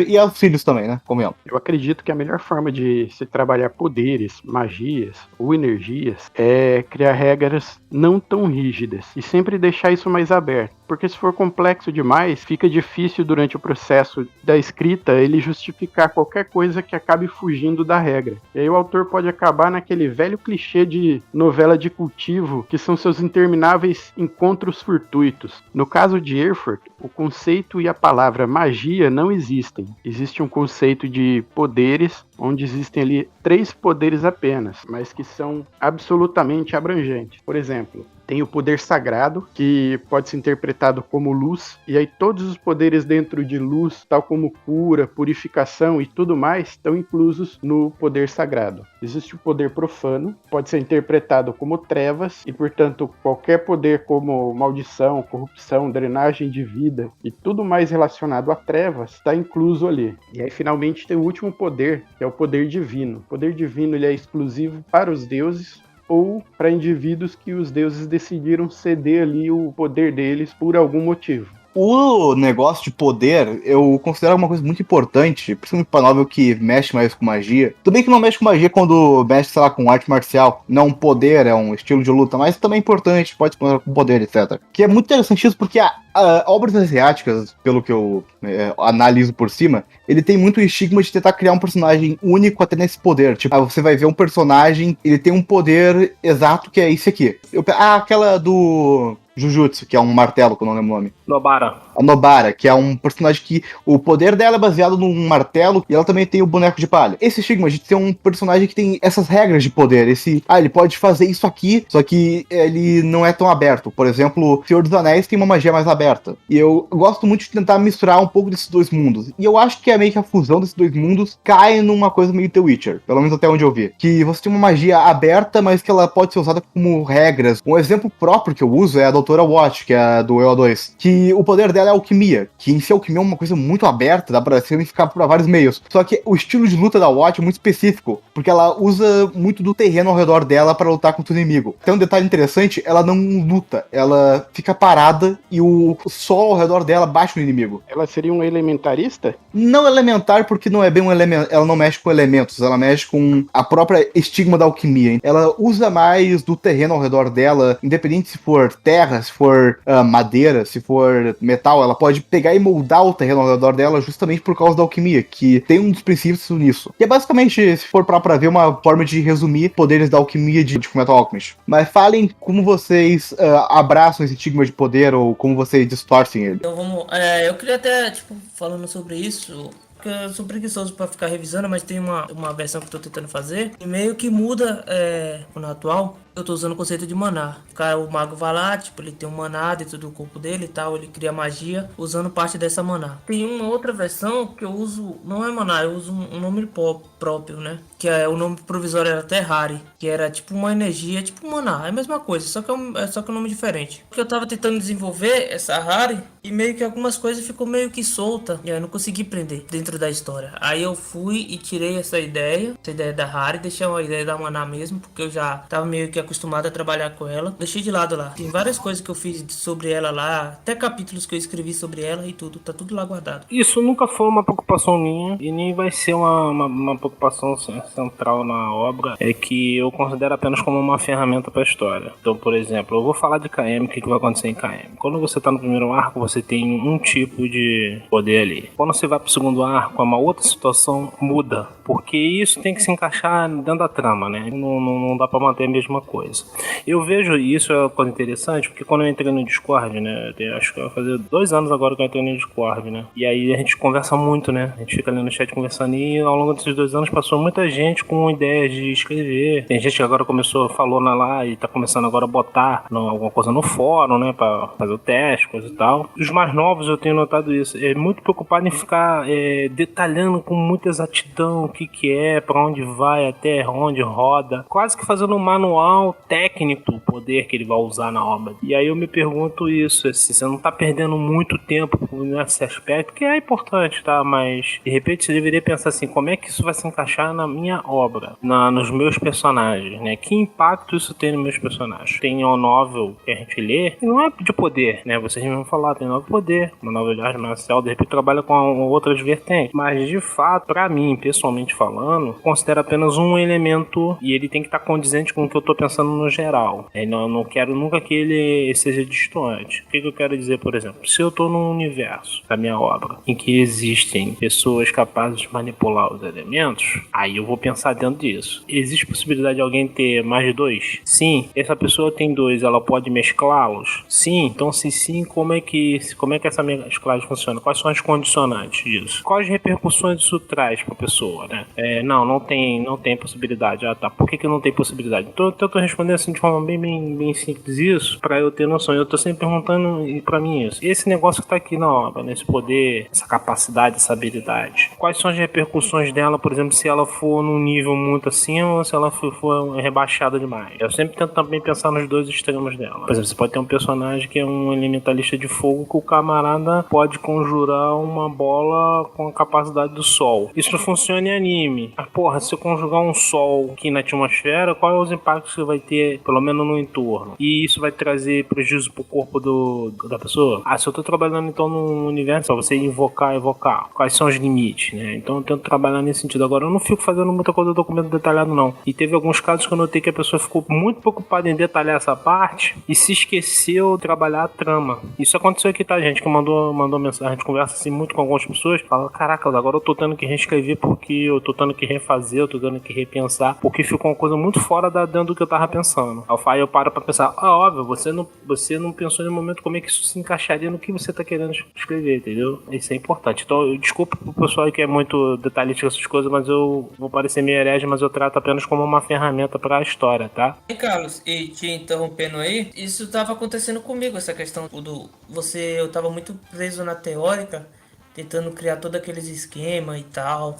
Speaker 2: E aos filhos também, né? Como eu.
Speaker 5: Eu acredito que a melhor forma de se trabalhar poderes, magias ou energias é criar regras não tão rígidas e sempre deixar isso mais aberto. Porque se for complexo demais, fica difícil durante o processo da escrita ele justificar qualquer coisa que acabe fugindo da regra. E aí o autor pode acabar naquele velho clichê de novela de cultivo, que são seus intermináveis encontros fortuitos. No caso de Erfurt, o conceito e a palavra magia não existem. Existe um conceito de poderes, onde existem ali 3 poderes apenas, mas que são absolutamente abrangentes. Por exemplo, tem o poder sagrado, que pode ser interpretado como luz, e aí todos os poderes dentro de luz, tal como cura, purificação e tudo mais, estão inclusos no poder sagrado. Existe o poder profano, pode ser interpretado como trevas, e portanto qualquer poder como maldição, corrupção, drenagem de vida e tudo mais relacionado a trevas está incluso ali. E aí finalmente tem o último poder, que é o poder divino. O poder divino ele é exclusivo para os deuses, ou para indivíduos que os deuses decidiram ceder ali o poder deles por algum motivo.
Speaker 2: O negócio de poder, eu considero uma coisa muito importante, principalmente pra novel que mexe mais com magia. Tudo bem que não mexe com magia quando mexe, sei lá, com arte marcial. Não é um poder, é um estilo de luta, mas também é importante, pode se considerar com poder, etc. Que é muito interessante isso, porque obras asiáticas, pelo que eu analiso por cima, ele tem muito o estigma de tentar criar um personagem único até nesse poder. Tipo, você vai ver um personagem, ele tem um poder exato que é esse aqui. Aquela do Jujutsu, que é um martelo, que eu não lembro o nome.
Speaker 3: Nobara.
Speaker 2: A Nobara, que é um personagem que o poder dela é baseado num martelo e ela também tem o boneco de palha. Esse estigma de ter um personagem que tem essas regras de poder, ele pode fazer isso aqui, só que ele não é tão aberto. Por exemplo, Senhor dos Anéis tem uma magia mais aberta. E eu gosto muito de tentar misturar um pouco desses dois mundos. E eu acho que é meio que a fusão desses dois mundos cai numa coisa meio The Witcher, pelo menos até onde eu vi. Que você tem uma magia aberta, mas que ela pode ser usada como regras. Um exemplo próprio que eu uso é a Doutora Watch, que é a do EO2, que o poder dela é alquimia, que em si a alquimia é uma coisa muito aberta, dá pra significar por vários meios. Só que o estilo de luta da Watch é muito específico, porque ela usa muito do terreno ao redor dela para lutar contra o inimigo. Tem um detalhe interessante, ela não luta, ela fica parada e o sol ao redor dela bate no inimigo.
Speaker 5: Ela seria um elementarista?
Speaker 2: Não elementar, porque não é bem um elemento, ela não mexe com elementos, ela mexe com a própria estigma da alquimia. Ela usa mais do terreno ao redor dela, independente se for terra, se for madeira, se for metal, ela pode pegar e moldar o terreno ao redor dela justamente por causa da alquimia, que tem um dos princípios nisso. Que é basicamente, se for pra ver, uma forma de resumir poderes da alquimia de Fullmetal Alchemist. Mas falem como vocês abraçam esse estigma de poder ou como vocês distorcem ele.
Speaker 6: Então vamos. Eu queria até, falando sobre isso. Porque eu sou preguiçoso pra ficar revisando, mas tem uma versão que eu tô tentando fazer. E meio que muda no atual. Eu tô usando o conceito de maná. O mago vai lá, ele tem um maná dentro do corpo dele e tal. Ele cria magia usando parte dessa maná. Tem uma outra versão que eu uso, não é maná, eu uso um nome próprio, né? Que é o nome provisório era Terrari. Que era tipo uma energia, tipo maná. É a mesma coisa, só que é um nome diferente. Porque eu tava tentando desenvolver essa Hari e meio que algumas coisas ficou meio que solta. E aí eu não consegui prender dentro da história. Aí eu fui e tirei essa ideia da Hari, deixei a ideia da maná mesmo, porque eu já tava meio que acostumado a trabalhar com ela. Deixei de lado lá. Tem várias coisas que eu fiz sobre ela lá, até capítulos que eu escrevi sobre ela e tudo. Tá tudo lá guardado.
Speaker 3: Isso nunca foi uma preocupação minha e nem vai ser uma preocupação central na obra. É que eu considero apenas como uma ferramenta para a história. Então, por exemplo, eu vou falar de KM, o que vai acontecer em KM. Quando você tá no primeiro arco, você tem um tipo de poder ali. Quando você vai pro segundo arco, uma outra situação muda. Porque isso tem que se encaixar dentro da trama, né? Não dá pra manter a mesma coisa. Eu vejo isso, é uma coisa interessante, porque quando eu entrei no Discord, né? Acho que vai fazer 2 anos agora que eu entrei no Discord, né? E aí a gente conversa muito, né? A gente fica ali no chat conversando e ao longo desses 2 anos passou muita gente com ideias de escrever. Tem gente que agora falou lá e tá começando agora a botar alguma coisa no fórum, né? Pra fazer o teste, coisa e tal. Os mais novos eu tenho notado isso. É muito preocupado em ficar detalhando com muita exatidão o que é, pra onde vai, até onde roda. Quase que fazendo um manual real técnico o poder que ele vai usar na obra. E aí eu me pergunto isso, assim, você não tá perdendo muito tempo nesse aspecto, que é importante, tá? Mas, de repente, você deveria pensar assim, como é que isso vai se encaixar na minha obra, nos meus personagens, né? Que impacto isso tem nos meus personagens? Tem uma novel que a gente lê, e não é de poder, né? Vocês vão falar, tem novel de poder, uma novel de arte marcial, de repente trabalha com outras vertentes. Mas, de fato, pra mim, pessoalmente falando, considero apenas um elemento e ele tem que estar condizente com o que eu tô pensando no geral. Eu não quero nunca que ele seja distante. O que eu quero dizer, por exemplo? Se eu tô num universo da minha obra em que existem pessoas capazes de manipular os elementos, aí eu vou pensar dentro disso. Existe possibilidade de alguém ter mais de dois? Sim. Essa pessoa tem dois, ela pode mesclá-los? Sim. Então, se sim, como é que essa mesclagem funciona? Quais são as condicionantes disso? Quais repercussões isso traz pra pessoa, né? Não tem possibilidade. Ah, tá. Por que não tem possibilidade? Então, eu tô respondendo assim de forma bem simples isso, pra eu ter noção. Eu tô sempre perguntando pra mim isso. Esse negócio que tá aqui na obra, nesse poder, essa capacidade, essa habilidade, quais são as repercussões dela, por exemplo, se ela for num nível muito acima ou se ela for rebaixada demais? Eu sempre tento também pensar nos dois extremos dela. Por exemplo, você pode ter um personagem que é um elementalista de fogo que o camarada pode conjurar uma bola com a capacidade do sol. Isso funciona em anime. Mas, porra, se eu conjugar um sol aqui na atmosfera, quais são os impactos que vai ter, pelo menos no entorno? E isso vai trazer prejuízo pro corpo da pessoa? Se eu tô trabalhando então num universo, pra você evocar, quais são os limites, né? Então eu tento trabalhar nesse sentido. Agora, eu não fico fazendo muita coisa do documento detalhado, não. E teve alguns casos que eu notei que a pessoa ficou muito preocupada em detalhar essa parte e se esqueceu de trabalhar a trama. Isso aconteceu aqui, tá, gente? Que mandou mensagem, a gente conversa assim muito com algumas pessoas, fala, caraca, agora eu tô tendo que reescrever porque eu tô tendo que refazer, eu tô tendo que repensar, porque ficou uma coisa muito fora dentro do que eu tava pensando. Aí eu paro pra pensar, óbvio, você não pensou no momento como é que isso se encaixaria no que você tá querendo escrever, entendeu? Isso é importante. Então, desculpa pro pessoal que é muito detalhista com essas coisas, mas eu vou parecer meio herege, mas eu trato apenas como uma ferramenta pra história, tá?
Speaker 6: E Carlos, e te interrompendo aí, isso tava acontecendo comigo, essa questão eu tava muito preso na teórica, tentando criar todo aqueles esquemas e tal,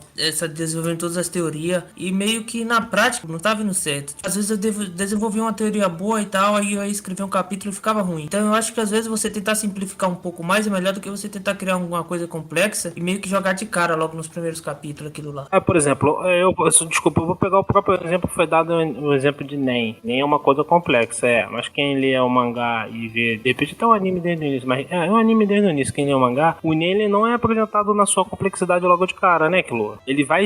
Speaker 6: desenvolvendo todas as teorias, e meio que na prática não tava indo certo. Às vezes eu desenvolvi uma teoria boa e tal, aí eu ia escrever um capítulo e ficava ruim. Então eu acho que às vezes você tentar simplificar um pouco mais é melhor do que você tentar criar alguma coisa complexa e meio que jogar de cara logo nos primeiros capítulos aquilo lá.
Speaker 3: Por exemplo, eu vou pegar o próprio exemplo que foi dado, o exemplo de Nen. Nen é uma coisa complexa, mas quem lê o mangá e vê, de repente até um anime desde o início, mas é um anime desde o início, quem lê o mangá, o Nen ele não é apresentado na sua complexidade logo de cara, né, Kilo? Ele vai,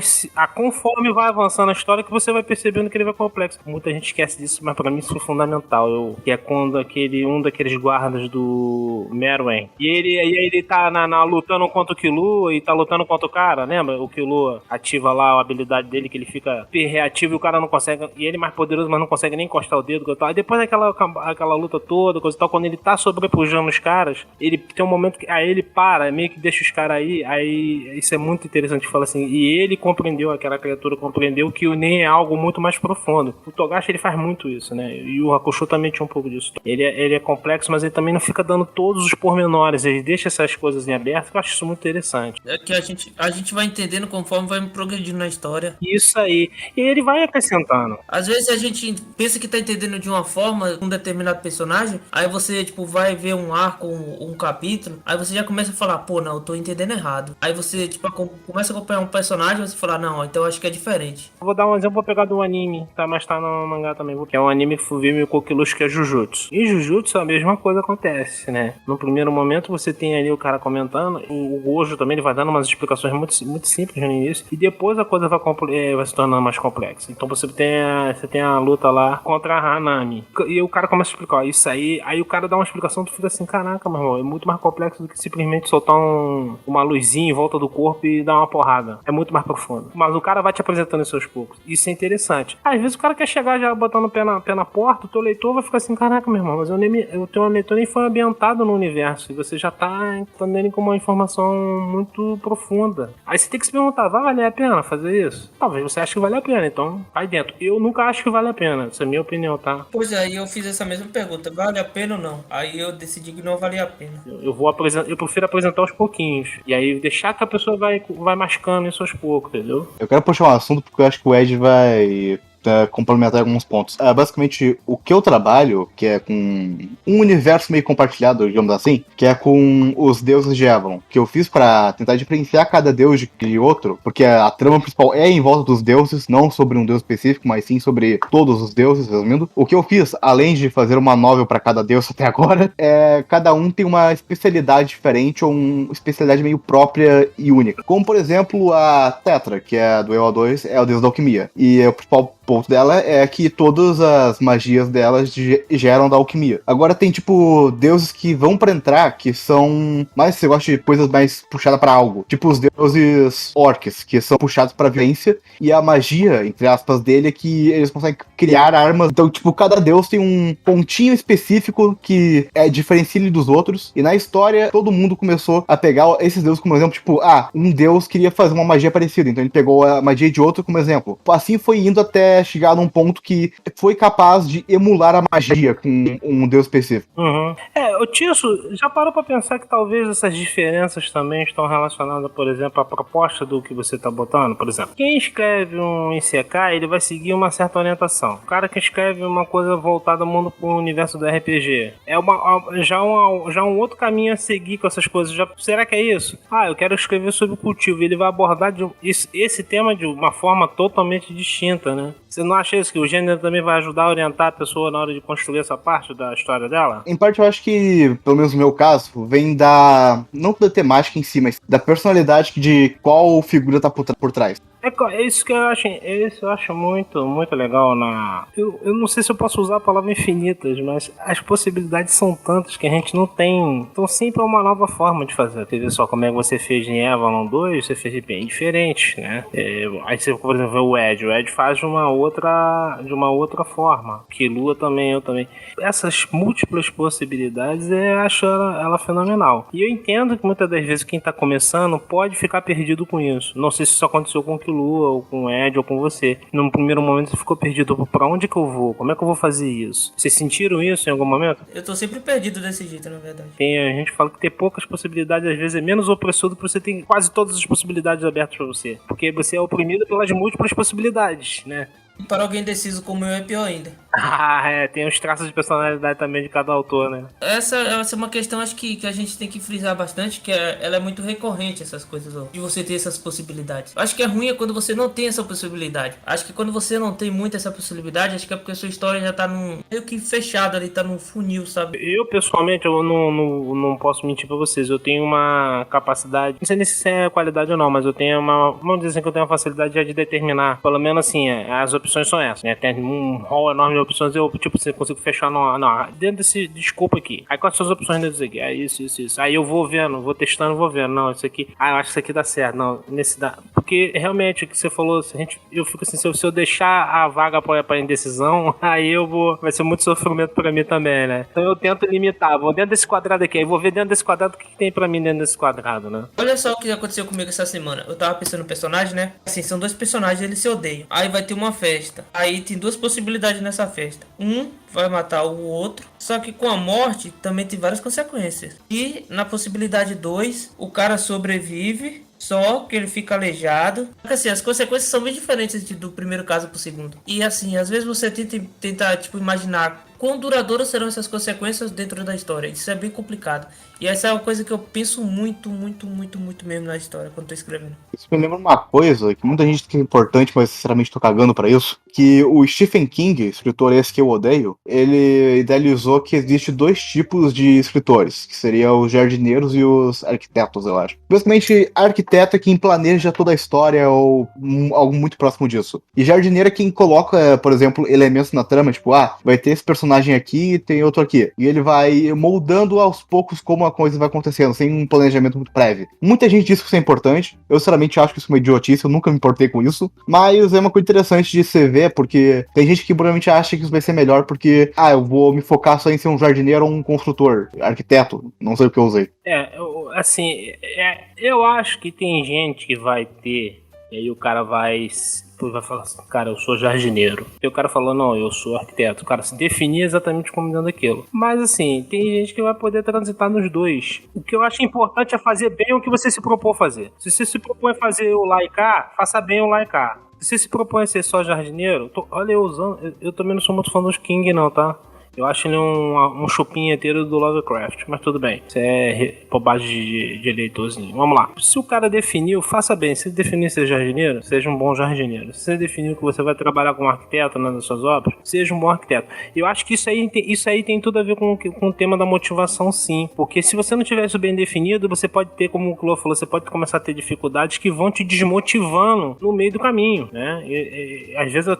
Speaker 3: conforme vai avançando a história, que você vai percebendo que ele vai complexo. Muita gente esquece disso, mas pra mim isso foi fundamental. Que é quando um daqueles guardas do Meruem, e ele tá lutando contra o Kilo e tá lutando contra o cara, lembra? O Kilo ativa lá a habilidade dele, que ele fica reativo e o cara não consegue, e ele é mais poderoso, mas não consegue nem encostar o dedo e tal. E depois daquela luta toda, coisa e tal, quando ele tá sobrepujando os caras, ele tem um momento que aí ele para, meio que deixa os caras aí isso é muito interessante, fala assim, e ele compreendeu, aquela criatura compreendeu que o Nen é algo muito mais profundo. O Togashi ele faz muito isso, né? E o Hakusho também tinha um pouco disso. Ele é complexo, mas ele também não fica dando todos os pormenores, ele deixa essas coisas em aberto, que eu acho isso muito interessante.
Speaker 6: É que a gente vai entendendo conforme vai progredindo na história.
Speaker 3: Isso aí. E ele vai acrescentando.
Speaker 6: Às vezes a gente pensa que tá entendendo de uma forma um determinado personagem, aí você, tipo, vai ver um arco, um capítulo, aí você já começa a falar, pô, não, eu tô entendendo errado. Aí você, tipo, começa a acompanhar um personagem e você fala, não, então eu acho que é diferente.
Speaker 3: Vou dar um exemplo, vou pegar do anime, tá? Mas tá no mangá também, que é um anime que Fuvimi e Kokilushi, que é Jujutsu. E Jujutsu a mesma coisa acontece, né? No primeiro momento você tem ali o cara comentando, o Gojo também ele vai dando umas explicações muito simples no início, e depois a coisa vai se tornando mais complexa. Então você tem a luta lá contra a Hanami, e o cara começa a explicar, ó, isso aí o cara dá uma explicação, tu fica assim, caraca, meu irmão, é muito mais complexo do que simplesmente soltar uma luzinha em volta do corpo e dar uma porrada. É muito mais profundo. Mas o cara vai te apresentando isso aos poucos. Isso é interessante. Às vezes o cara quer chegar já botando o pé na porta, o teu leitor vai ficar assim, caraca, meu irmão, mas o teu leitor nem foi ambientado no universo, e você já tá entendendo com uma informação muito profunda. Aí você tem que se perguntar, vai valer a pena fazer isso? Talvez você ache que vale a pena, então vai dentro. Eu nunca acho que vale a pena, essa é a minha opinião, tá?
Speaker 6: Pois é, aí eu fiz essa mesma pergunta, vale a pena ou não? Aí eu decidi que não valia a pena.
Speaker 3: Eu prefiro apresentar aos pouquinhos, e aí deixar que a pessoa vai mascando isso aos poucos, entendeu?
Speaker 2: Eu quero puxar um assunto porque eu acho que o Ed vai complementar alguns pontos. Basicamente, o que eu trabalho, que é com um universo meio compartilhado, digamos assim, que é com os deuses de Avalon, que eu fiz pra tentar diferenciar cada deus de outro, porque a trama principal é em volta dos deuses, não sobre um deus específico, mas sim sobre todos os deuses, resumindo. O que eu fiz, além de fazer uma novel pra cada deus até agora, cada um tem uma especialidade diferente ou uma especialidade meio própria e única. Como, por exemplo, a Tetra, que é do EO2, é o deus da alquimia. E o principal ponto dela é que todas as magias delas geram da alquimia. Agora tem, tipo, deuses que vão pra entrar, que são mais, você gosta de coisas mais puxadas pra algo. Tipo os deuses orcs, que são puxados pra violência, e a magia, entre aspas, dele é que eles conseguem criar armas. Então, tipo, cada deus tem um pontinho específico que diferencia ele dos outros, e na história todo mundo começou a pegar esses deuses como exemplo, tipo, um deus queria fazer uma magia parecida, então ele pegou a magia de outro como exemplo. Assim foi indo até chegar num ponto que foi capaz de emular a magia com um deus específico.
Speaker 3: Uhum. O Tisso, já parou pra pensar que talvez essas diferenças também estão relacionadas, por exemplo, à proposta do que você tá botando? Por exemplo, quem escreve um ICK, ele vai seguir uma certa orientação. O cara que escreve uma coisa voltada ao mundo pro universo do RPG já um outro caminho a seguir com essas coisas. Será que é isso? Eu quero escrever sobre o cultivo. Ele vai abordar esse tema de uma forma totalmente distinta, né? Você não acha isso, que o gênero também vai ajudar a orientar a pessoa na hora de construir essa parte da história dela?
Speaker 2: Em parte, eu acho que, pelo menos no meu caso, vem não da temática em si, mas da personalidade de qual figura tá por trás.
Speaker 3: É isso que eu acho muito, muito legal eu não sei se eu posso usar a palavra infinitas, mas as possibilidades são tantas que a gente não tem. Então sempre é uma nova forma de fazer. Você vê só como é que você fez em Avalon 2, você fez bem diferente, né? Aí você, por exemplo, vê o Ed faz de uma outra forma. Killua também, eu também. Essas múltiplas possibilidades, eu acho ela fenomenal. E eu entendo que muitas das vezes quem tá começando pode ficar perdido com isso. Não sei se isso aconteceu com o Killua, ou com o Ed, ou com você. Num primeiro momento você ficou perdido. Pra onde que eu vou? Como é que eu vou fazer isso? Vocês sentiram isso em algum momento?
Speaker 6: Eu tô sempre perdido desse jeito, na verdade.
Speaker 3: A gente fala que ter poucas possibilidades às vezes é menos opressor do que você tem quase todas as possibilidades abertas pra você. Porque você é oprimido pelas múltiplas possibilidades, né?
Speaker 6: Para alguém indeciso como eu é pior ainda.
Speaker 3: Tem os traços de personalidade também de cada autor, né?
Speaker 6: Essa é uma questão, acho que a gente tem que frisar bastante, que ela é muito recorrente, essas coisas, ó, de você ter essas possibilidades. Acho que é ruim quando você não tem essa possibilidade. Acho que quando você não tem muito essa possibilidade, acho que é porque a sua história já tá meio que fechada ali, tá num funil, sabe?
Speaker 3: Eu, pessoalmente, eu não posso mentir pra vocês. Eu tenho uma capacidade, não sei nem se é qualidade ou não, mas eu tenho vamos dizer assim, que eu tenho uma facilidade já de determinar, pelo menos assim, as opções são essas, né? Tem um rol enorme de opções, eu, tipo, você consigo fechar dentro desse escopo aqui. Aí quais são as opções dentro disso aqui? Isso. Aí eu vou vendo, vou testando, vou vendo. Não, isso aqui, eu acho que isso aqui dá certo. Não, nesse dá. Porque realmente o que você falou, eu fico assim, se eu deixar a vaga pra indecisão, aí vai ser muito sofrimento pra mim também, né? Então eu tento limitar, vou dentro desse quadrado aqui, aí vou ver dentro desse quadrado o que tem pra mim dentro desse quadrado, né?
Speaker 6: Olha só o que aconteceu comigo essa semana. Eu tava pensando no personagem, né? Assim, são dois personagens, eles se odeiam. Aí vai ter uma festa. Aí tem duas possibilidades nessa festa. Um vai matar o outro, só que com a morte também tem várias consequências. E na possibilidade 2, o cara sobrevive, só que ele fica aleijado. Assim, as consequências são bem diferentes do primeiro caso pro segundo. E assim, às vezes você tenta tipo, imaginar quão duradouras serão essas consequências dentro da história. Isso é bem complicado. E essa é uma coisa que eu penso muito mesmo na história quando tô escrevendo.
Speaker 2: Isso me lembra uma coisa que muita gente diz que é importante, mas sinceramente tô cagando pra isso. Que o Stephen King, escritor esse que eu odeio, ele idealizou que existe dois tipos de escritores, que seriam os jardineiros e os arquitetos, eu acho. Basicamente, arquiteto é quem planeja toda a história ou algo muito próximo disso. E jardineiro é quem coloca, por exemplo, elementos na trama, tipo, vai ter esse personagem aqui e tem outro aqui. E ele vai moldando aos poucos como a coisa vai acontecendo, sem um planejamento muito prévio. Muita gente diz que isso é importante, eu sinceramente acho que isso é uma idiotice, eu nunca me importei com isso, mas é uma coisa interessante de se ver, porque tem gente que provavelmente acha que isso vai ser melhor porque, eu vou me focar só em ser um jardineiro ou um construtor, arquiteto, não sei o que eu usei.
Speaker 3: Eu acho que tem gente que vai ter, e aí o cara vai falar assim, cara, eu sou jardineiro. E o cara falou, não, eu sou arquiteto. O cara se definir exatamente como dentro daquilo. Mas assim, tem gente que vai poder transitar nos dois. O que eu acho importante é fazer bem o que você se propôs fazer. Se você se propõe a fazer o lá e cá, faça bem o lá e cá. Você se propõe a ser só jardineiro? Olha, eu também não sou muito fã dos King, não, tá? Eu acho ele um chupinheteiro do Lovecraft, mas tudo bem. Isso é bobagem de eleitorzinho. Vamos lá. Se o cara definiu, faça bem. Se definir ser jardineiro, seja um bom jardineiro. Se você definiu que você vai trabalhar como arquiteto nas suas obras, seja um bom arquiteto. Eu acho que isso aí tem tudo a ver com o tema da motivação, sim. Porque se você não tiver isso bem definido, você pode ter, como o Clô falou, você pode começar a ter dificuldades que vão te desmotivando no meio do caminho, né? E às vezes a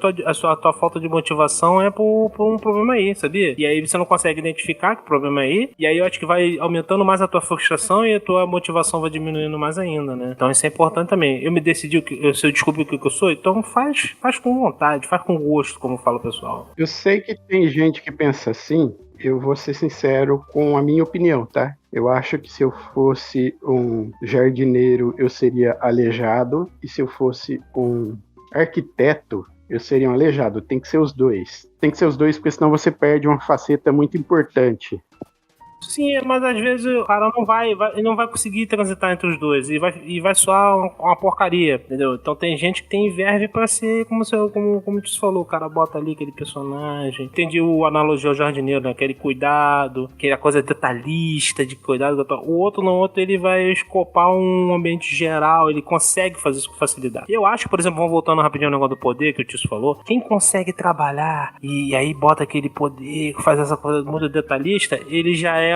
Speaker 3: tua falta de motivação é por um problema aí, sabia? E aí você não consegue identificar que problema é aí, e aí eu acho que vai aumentando mais a tua frustração e a tua motivação vai diminuindo mais ainda, né? Então isso é importante também. Eu me decidi, se eu descobri o que eu sou, então faz com vontade, faz com gosto, como fala o pessoal.
Speaker 5: Eu sei que tem gente que pensa assim, eu vou ser sincero com a minha opinião, tá? Eu acho que se eu fosse um jardineiro, eu seria aleijado, e se eu fosse um arquiteto, eu seria um aleijado. Tem que ser os dois. Tem que ser os dois, porque senão você perde uma faceta muito importante.
Speaker 3: Sim, mas às vezes o cara não vai conseguir transitar entre os dois e vai soar uma porcaria, entendeu? Então tem gente que tem verve pra ser, como tu falou, o cara bota ali aquele personagem. Entendi o analogia ao jardineiro, né? Aquele cuidado, aquela coisa detalhista de cuidado. O outro ele vai escopar um ambiente geral, ele consegue fazer isso com facilidade. Eu acho, por exemplo, vamos voltando rapidinho ao negócio do poder que o Tício falou, quem consegue trabalhar e aí bota aquele poder, faz essa coisa muito detalhista, ele já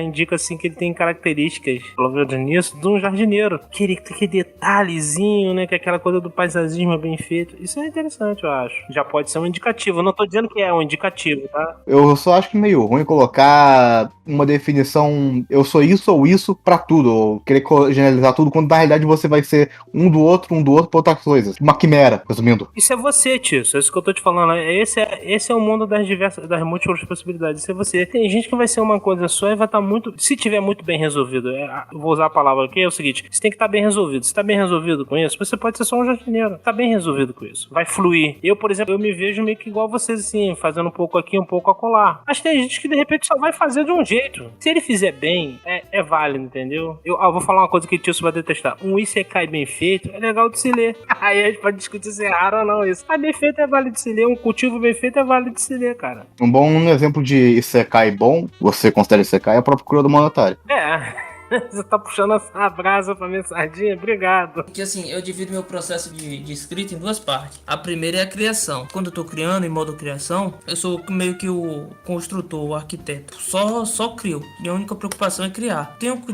Speaker 3: indica assim que ele tem características, pelo menos nisso, de um jardineiro. Que detalhezinho, né? Que é aquela coisa do paisagismo bem feito. Isso é interessante, eu acho. Já pode ser um indicativo. Eu não tô dizendo que é um indicativo, tá?
Speaker 2: Eu só acho que meio ruim colocar uma definição, eu sou isso ou isso pra tudo, ou querer generalizar tudo, quando na realidade você vai ser um do outro pra outras coisas. Uma quimera, resumindo.
Speaker 3: Isso é você, tio. É isso que eu tô te falando. Esse é o mundo das múltiplas possibilidades. Isso é você. Tem gente que vai ser uma coisa só e vai estar muito... Se tiver muito bem resolvido, eu vou usar a palavra aqui, é o seguinte, você tem que estar bem resolvido. Se tá bem resolvido com isso, você pode ser só um jardineiro. Tá bem resolvido com isso. Vai fluir. Eu, por exemplo, eu me vejo meio que igual vocês, assim, fazendo um pouco aqui, um pouco acolá. Mas tem gente que, de repente, só vai fazer de um jeito. Se ele fizer bem, é válido, entendeu? Eu vou falar uma coisa que o tio vai detestar. Um isekai bem feito é legal de se ler. Aí a gente pode discutir se é raro ou não isso. Mas bem feito é válido de se ler. Um cultivo bem feito é válido de se ler, cara.
Speaker 2: Um bom exemplo de isekai bom, você considera isekai, é a própria cura do monetário.
Speaker 3: Você tá puxando a brasa pra minha sardinha? Obrigado.
Speaker 6: Porque assim, eu divido meu processo de escrita em duas partes. A primeira é a criação. Quando eu tô criando em modo criação, eu sou meio que o construtor, o arquiteto. Só crio. Minha única preocupação é criar. Tenho que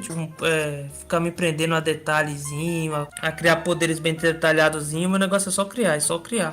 Speaker 6: ficar me prendendo a detalhezinho, a criar poderes bem detalhadozinho. Meu negócio é só criar.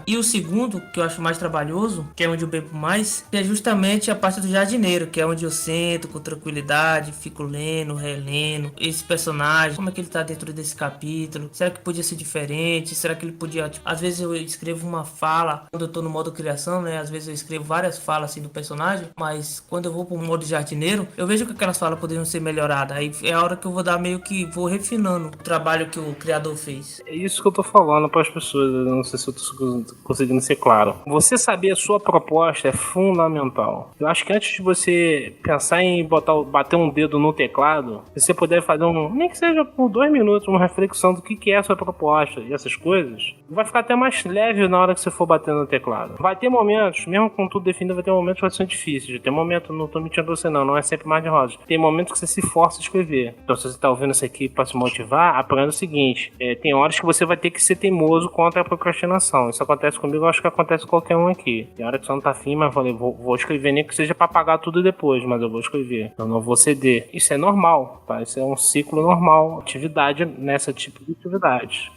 Speaker 6: E o segundo, que eu acho mais trabalhoso, que é onde eu bebo mais, que é justamente a parte do jardineiro, que é onde eu sento com tranquilidade, fico lendo, relendo esse personagem, como é que ele tá dentro desse capítulo, será que podia ser diferente, será que ele podia, às vezes eu escrevo uma fala, quando eu tô no modo criação, né, às vezes eu escrevo várias falas assim do personagem, mas quando eu vou pro modo jardineiro, eu vejo que aquelas falas poderiam ser melhoradas, aí é a hora que eu vou dar meio que, vou refinando o trabalho que o criador fez.
Speaker 3: É isso que eu tô falando para as pessoas, eu não sei se eu tô conseguindo ser claro. Você saber a sua proposta é fundamental. Eu acho que antes de você pensar em bater um dedo no teclado, você puder fazer nem que seja por 2 minutos, uma reflexão do que é a sua proposta e essas coisas, vai ficar até mais leve na hora que você for batendo no teclado. Vai ter momentos, mesmo com tudo definido, vai ter momentos que vai ser difíceis. Tem momento, não tô mentindo pra você não é sempre mais de rosa. Tem momentos que você se força a escrever. Então se você tá ouvindo isso aqui pra se motivar, aprenda o seguinte, tem horas que você vai ter que ser teimoso contra a procrastinação. Isso acontece comigo, eu acho que acontece com qualquer um aqui. Tem hora que você não tá afim, mas eu falei, vou escrever, nem que seja pra pagar tudo depois, mas eu vou escrever. Eu não vou ceder. Isso é normal, tá? Isso é um ciclo normal, atividade nessa tipo de atividade.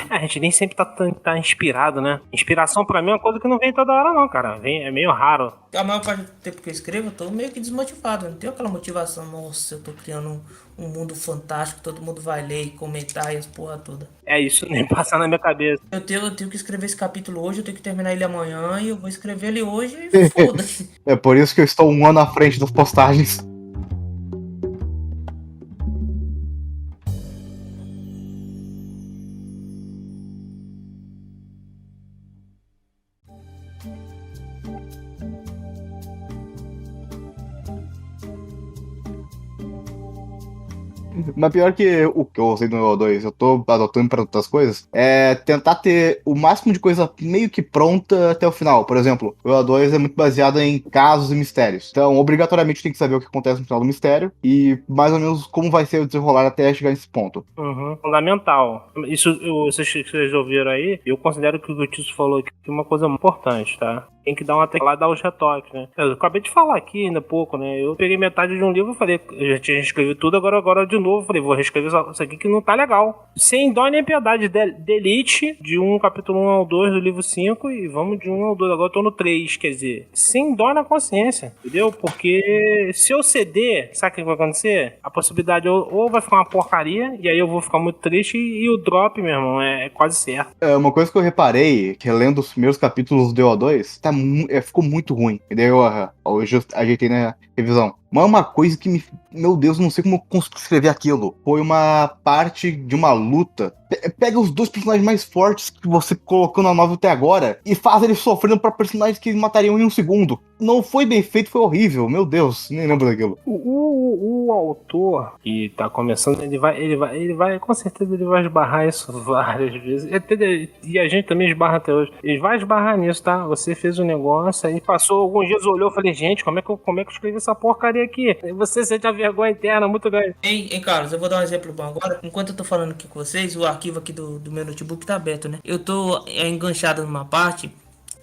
Speaker 3: A gente nem sempre tá inspirado, né? Inspiração pra mim é uma coisa que não vem toda hora não, cara. É meio raro.
Speaker 6: A maior parte do tempo que eu escrevo, eu tô meio que desmotivado. Não tenho aquela motivação, nossa, eu tô criando um mundo fantástico, todo mundo vai ler e comentar e as porra toda.
Speaker 3: É isso, nem passar na minha cabeça.
Speaker 6: Eu tenho que escrever esse capítulo hoje, eu tenho que terminar ele amanhã e eu vou escrever ele hoje e foda-se.
Speaker 2: É por isso que eu estou 1 ano à frente das postagens. Mas pior que o que eu usei no EO2, eu tô adotando para outras coisas, é tentar ter o máximo de coisa meio que pronta até o final. Por exemplo, o EO2 é muito baseado em casos e mistérios. Então, obrigatoriamente tem que saber o que acontece no final do mistério e mais ou menos como vai ser o desenrolar até chegar nesse ponto.
Speaker 3: Uhum. Fundamental. Isso, vocês ouviram aí, eu considero que o que o Tício falou aqui é uma coisa importante, tá? Tem que dar uma tecla, dar os retoques, né? Eu acabei de falar aqui ainda há pouco, né? Eu peguei metade de um livro e falei, eu já tinha reescrevido tudo, agora de novo, falei, vou reescrever isso aqui que não tá legal. Sem dó nem piedade, delete de um capítulo 1 ao 2 do livro 5 e vamos de 1 ao 2, agora eu tô no 3, quer dizer, sem dó na consciência, entendeu? Porque se eu ceder, sabe o que vai acontecer? A possibilidade ou vai ficar uma porcaria, e aí eu vou ficar muito triste, e o drop, meu irmão, é quase certo.
Speaker 2: Uma coisa que eu reparei, que lendo os primeiros capítulos do EO2, ficou muito ruim. E daí eu ajeitei na revisão. Mas uma coisa que meu Deus, não sei como eu consegui escrever aquilo. Foi uma parte de uma luta. Pega os dois personagens mais fortes que você colocou na novela até agora e faz eles sofrendo pra personagens que eles matariam em um segundo. Não foi bem feito, foi horrível. Meu Deus, nem lembro daquilo.
Speaker 3: O autor que tá começando, ele vai, com certeza ele vai esbarrar isso várias vezes. E a gente também esbarra até hoje. Ele vai esbarrar nisso, tá? Você fez um negócio, aí passou alguns dias, olhou, eu falei, gente, como é que eu escrevi essa porcaria aqui? E você sente a vergonha interna muito grande.
Speaker 6: Hein, Carlos, eu vou dar um exemplo bom agora. Enquanto eu tô falando aqui com vocês, o arquivo aqui do meu notebook tá aberto, né? Eu tô enganchado numa parte.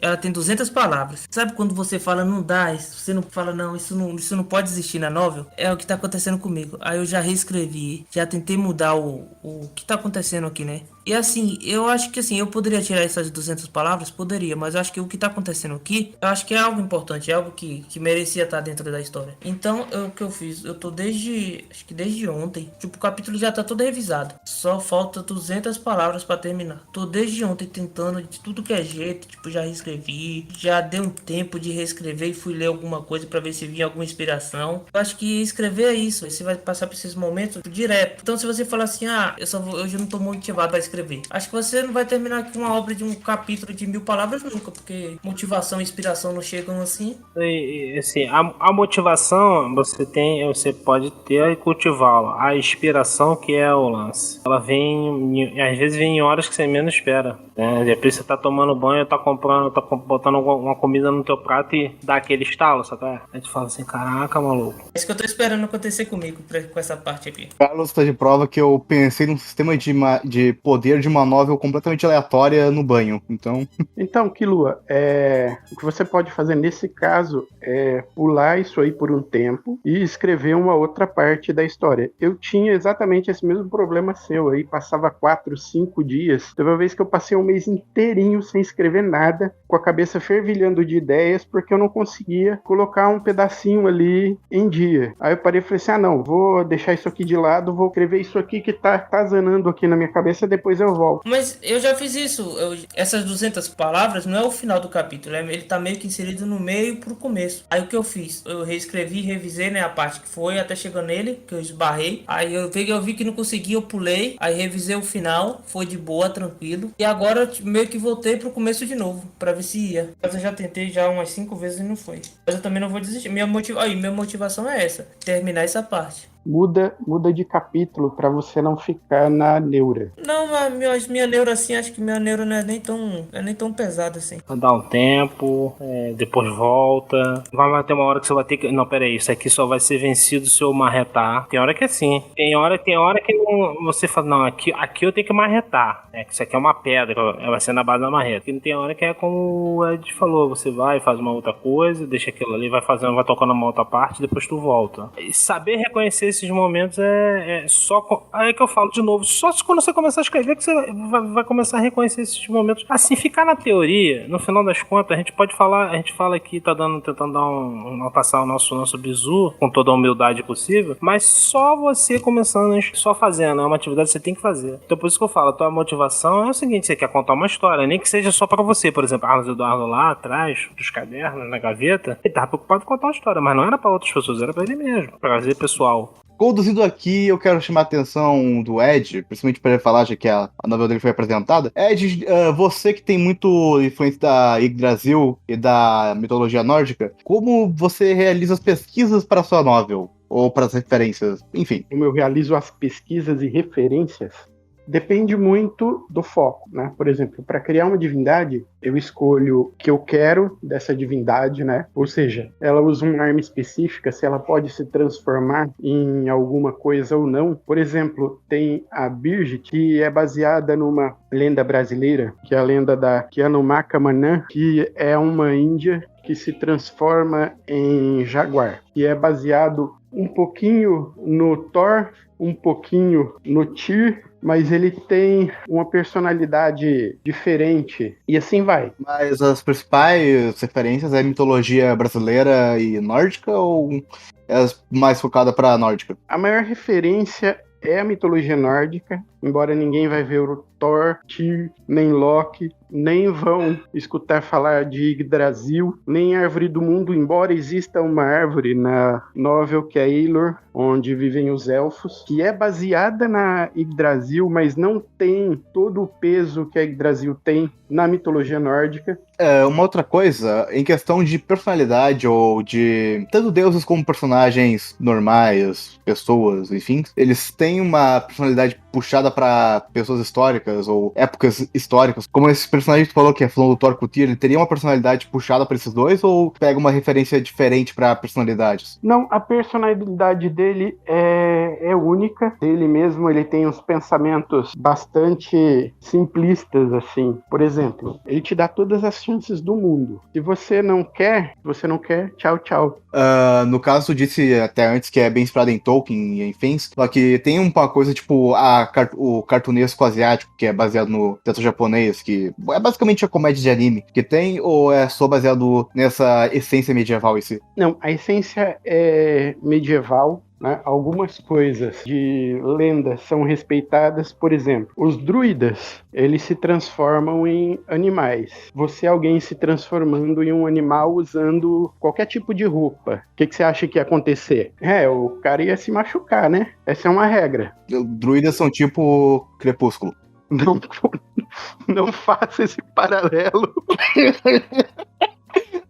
Speaker 6: Ela tem 200 palavras. Sabe quando você fala, não dá, você não fala, não, isso não pode existir na novel? É o que tá acontecendo comigo. Aí eu já reescrevi, já tentei mudar o que tá acontecendo aqui, né? E assim, eu acho que assim, eu poderia tirar essas 200 palavras? Poderia, mas eu acho que o que tá acontecendo aqui, eu acho que é algo importante, é algo que merecia estar dentro da história. Então, o que eu fiz? Eu tô acho que desde ontem, tipo, o capítulo já tá todo revisado. Só falta 200 palavras pra terminar. Tô desde ontem tentando de tudo que é jeito, tipo, já reescrevi, já dei um tempo de reescrever e fui ler alguma coisa pra ver se vinha alguma inspiração. Eu acho que escrever é isso, você vai passar por esses momentos direto. Então, se você falar assim, eu já não tô motivado pra escrever. Acho que você não vai terminar com uma obra de um capítulo de 1000 palavras nunca, porque motivação e inspiração não chegam assim.
Speaker 3: E, assim, a motivação você pode ter e cultivá-la. A inspiração que é o lance. Ela vem, às vezes vem em horas que você menos espera. Né? Depois você tá tomando banho, tá botando uma comida no teu prato e dá aquele estalo, sabe? Aí tu fala assim, caraca, maluco.
Speaker 6: É isso que eu tô esperando acontecer comigo com essa parte aqui.
Speaker 2: Carlos está de prova que eu pensei num sistema de poder de uma novel completamente aleatória no banho.
Speaker 5: Então, Killua, o que você pode fazer nesse caso é pular isso aí por um tempo e escrever uma outra parte da história. Eu tinha exatamente esse mesmo problema seu aí, passava 4, 5 dias. Teve uma vez que eu passei um mês inteirinho sem escrever nada, com a cabeça fervilhando de ideias, porque eu não conseguia colocar um pedacinho ali em dia. Aí eu parei e falei assim, não, vou deixar isso aqui de lado, vou escrever isso aqui que tá zanando aqui na minha cabeça, depois eu volto.
Speaker 6: Mas eu já fiz isso. Essas 200 palavras não é o final do capítulo. Ele tá meio que inserido no meio pro começo. Aí o que eu fiz? Eu reescrevi, revisei, né, a parte que foi até chegando nele, que eu esbarrei. Aí eu vi que não consegui, eu pulei. Aí revisei o final, foi de boa, tranquilo. E agora meio que voltei pro começo de novo, pra ver se ia. Mas eu já tentei já umas 5 vezes e não foi. Mas eu também não vou desistir. Minha motivação é essa, terminar essa parte.
Speaker 5: Muda de capítulo pra você não ficar na neura.
Speaker 6: Não, mas minha neura assim, acho que minha neura não é nem tão pesada assim.
Speaker 3: Dá um tempo, depois volta. Vai ter uma hora que você vai ter que... Não, peraí, isso aqui só vai ser vencido se eu marretar. Tem hora que é assim. Tem hora que não, você fala, não, aqui eu tenho que marretar. Isso aqui é uma pedra, vai ser na base da marreta. E tem hora que é como o Ed falou, você vai, faz uma outra coisa, deixa aquilo ali, vai tocando uma outra parte, depois tu volta. E saber reconhecer esses momentos é só... Aí que eu falo de novo, só quando você começar a escrever que você vai começar a reconhecer esses momentos. Assim, ficar na teoria, no final das contas, a gente fala aqui, tentando passar o nosso bizu com toda a humildade possível, mas só você começando, só fazendo, é uma atividade que você tem que fazer. Então por isso que eu falo, a tua motivação é o seguinte, você quer contar uma história, nem que seja só pra você, por exemplo, Carlos Eduardo lá atrás, dos cadernos, na gaveta, ele tava preocupado em contar uma história, mas não era pra outras pessoas, era pra ele mesmo, pra fazer pessoal.
Speaker 2: Conduzindo aqui, eu quero chamar a atenção do Ed, principalmente para ele falar, já que a novela dele foi apresentada. Ed, você que tem muito influência da Yggdrasil e da mitologia nórdica, como você realiza as pesquisas para a sua novel? ou para as referências? Enfim.
Speaker 5: Como eu realizo as pesquisas e referências, depende muito do foco, né? Por exemplo, para criar uma divindade, eu escolho o que eu quero dessa divindade, né? Ou seja, ela usa uma arma específica, se ela pode se transformar em alguma coisa ou não. Por exemplo, tem a Birgit, que é baseada numa lenda brasileira, que é a lenda da Yanomaka Manã, que é uma índia que se transforma em jaguar, que é baseado um pouquinho no Thor, um pouquinho no Tyr, mas ele tem uma personalidade diferente, e assim vai.
Speaker 2: Mas as principais referências é mitologia brasileira e nórdica, ou é mais focada para nórdica?
Speaker 5: A maior referência é a mitologia nórdica, embora ninguém vai ver o Thor, Tyr, nem Loki, nem vão escutar falar de Yggdrasil, nem Árvore do Mundo, embora exista uma árvore na novel que é Eilor, onde vivem os elfos, que é baseada na Yggdrasil, mas não tem todo o peso que a Yggdrasil tem na mitologia nórdica.
Speaker 2: Uma outra coisa, em questão de personalidade ou de tanto deuses como personagens normais, pessoas, enfim, eles têm uma personalidade puxada para pessoas históricas ou épocas históricas. Como esse personagem que tu falou que é falando do Thor com o Tyr, ele teria uma personalidade puxada para esses dois ou pega uma referência diferente para personalidades?
Speaker 5: Não, a personalidade dele é única. Ele mesmo, ele tem uns pensamentos bastante simplistas, assim. Por exemplo, ele te dá todas as chances do mundo. Se você não quer, tchau, tchau.
Speaker 2: No caso, tu disse até antes que é bem inspirado em Tolkien e em Fins, só que tem uma coisa tipo o cartunesco asiático, que é baseado no teatro japonês, que é basicamente a comédia de anime que tem, ou é só baseado nessa essência medieval em si?
Speaker 5: Não, a essência é medieval, né? Algumas coisas de lenda são respeitadas, por exemplo, os druidas, eles se transformam em animais. Você é alguém se transformando em um animal usando qualquer tipo de roupa. O que você acha que ia acontecer? O cara ia se machucar, né? Essa é uma regra.
Speaker 2: Druidas são tipo Crepúsculo.
Speaker 5: Não faça esse paralelo.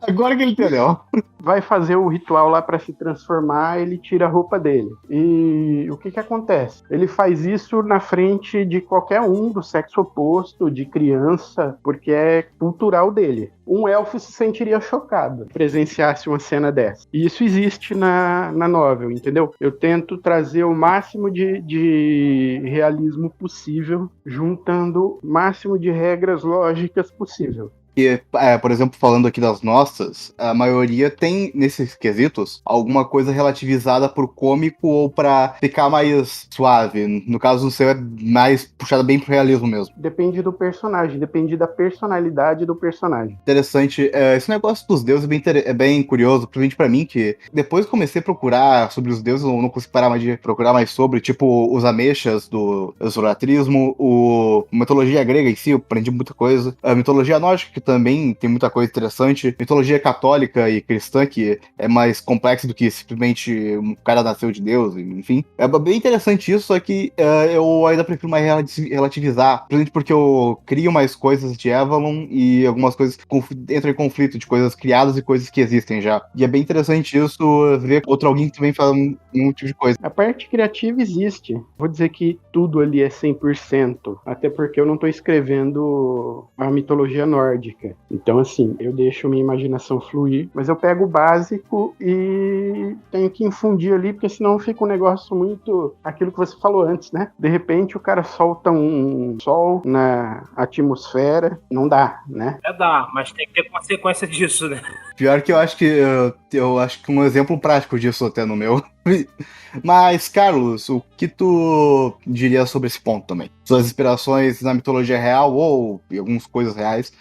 Speaker 2: Agora que ele entendeu.
Speaker 5: Vai fazer o ritual lá para se transformar, ele tira a roupa dele. E o que acontece? Ele faz isso na frente de qualquer um do sexo oposto, de criança, porque é cultural dele. Um elfo se sentiria chocado se presenciasse uma cena dessa. E isso existe na novel, entendeu? Eu tento trazer o máximo de realismo possível, juntando o máximo de regras lógicas possível.
Speaker 2: E, por exemplo, falando aqui das nossas, a maioria tem, nesses quesitos, alguma coisa relativizada pro cômico ou pra ficar mais suave. No caso, o seu é mais puxado bem pro realismo mesmo.
Speaker 5: Depende do personagem, depende da personalidade do personagem.
Speaker 2: Interessante. Esse negócio dos deuses é bem curioso, principalmente pra mim, que depois que comecei a procurar sobre os deuses, eu não consigo parar mais de procurar mais sobre, tipo, os ameixas do zoroastrismo, a mitologia grega em si, eu aprendi muita coisa. A mitologia nórdica, que também tem muita coisa interessante. Mitologia católica e cristã, que é mais complexa do que simplesmente um cara nasceu de Deus, enfim. É bem interessante isso, só que eu ainda prefiro mais relativizar, principalmente porque eu crio mais coisas de Avalon e algumas coisas entram em conflito de coisas criadas e coisas que existem já. E é bem interessante isso, ver outro alguém que também fala um tipo de coisa.
Speaker 5: A parte criativa existe. Vou dizer que tudo ali é 100%, até porque eu não tô escrevendo a mitologia nórdica. Então, assim, eu deixo minha imaginação fluir, mas eu pego o básico e tenho que infundir ali, porque senão fica um negócio muito... aquilo que você falou antes, né? De repente o cara solta um sol na atmosfera, não dá, né?
Speaker 3: Dá, mas tem que ter consequência disso, né?
Speaker 2: Pior que eu acho que um exemplo prático disso até no meu. Mas, Carlos, o que tu diria sobre esse ponto também? Suas inspirações na mitologia real ou em algumas coisas reais?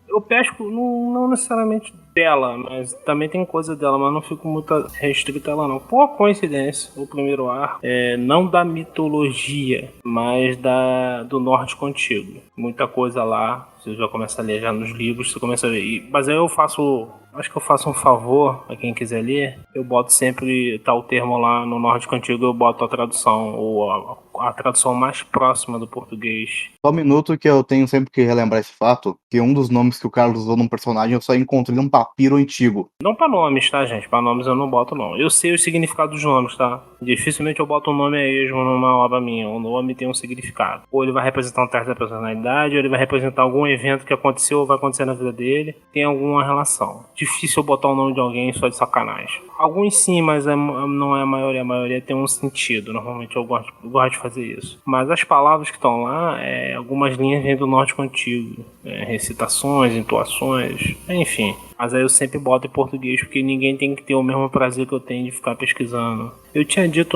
Speaker 3: Eu pesco, não necessariamente dela, mas também tem coisa dela, mas não fico muito restrito a ela não. Por coincidência, o primeiro arco não da mitologia, mas do nórdico antigo. Muita coisa lá, você já começa a ler já nos livros, você começa a ver. Mas aí eu faço um favor a quem quiser ler, eu boto sempre tal termo lá no nórdico antigo, eu boto a tradução ou a a tradução mais próxima do português.
Speaker 2: Só um minuto que eu tenho sempre que relembrar esse fato, que um dos nomes que o Carlos usou num personagem eu só encontrei num papiro antigo.
Speaker 3: Não pra nomes, tá, gente? Pra nomes eu não boto, não. Eu sei o significado dos nomes, tá? Dificilmente eu boto um nome a esmo numa obra minha. O nome tem um significado. Ou ele vai representar um traço da personalidade, ou ele vai representar algum evento que aconteceu ou vai acontecer na vida dele. Tem alguma relação. Difícil eu botar o nome de alguém só de sacanagem. Alguns sim, mas não é a maioria. A maioria tem um sentido. Normalmente eu gosto de fazer isso. Mas as palavras que estão lá, algumas linhas vêm do nórdico antigo. Recitações, entoações, enfim. Mas aí eu sempre boto em português porque ninguém tem que ter o mesmo prazer que eu tenho de ficar pesquisando. Eu tinha dito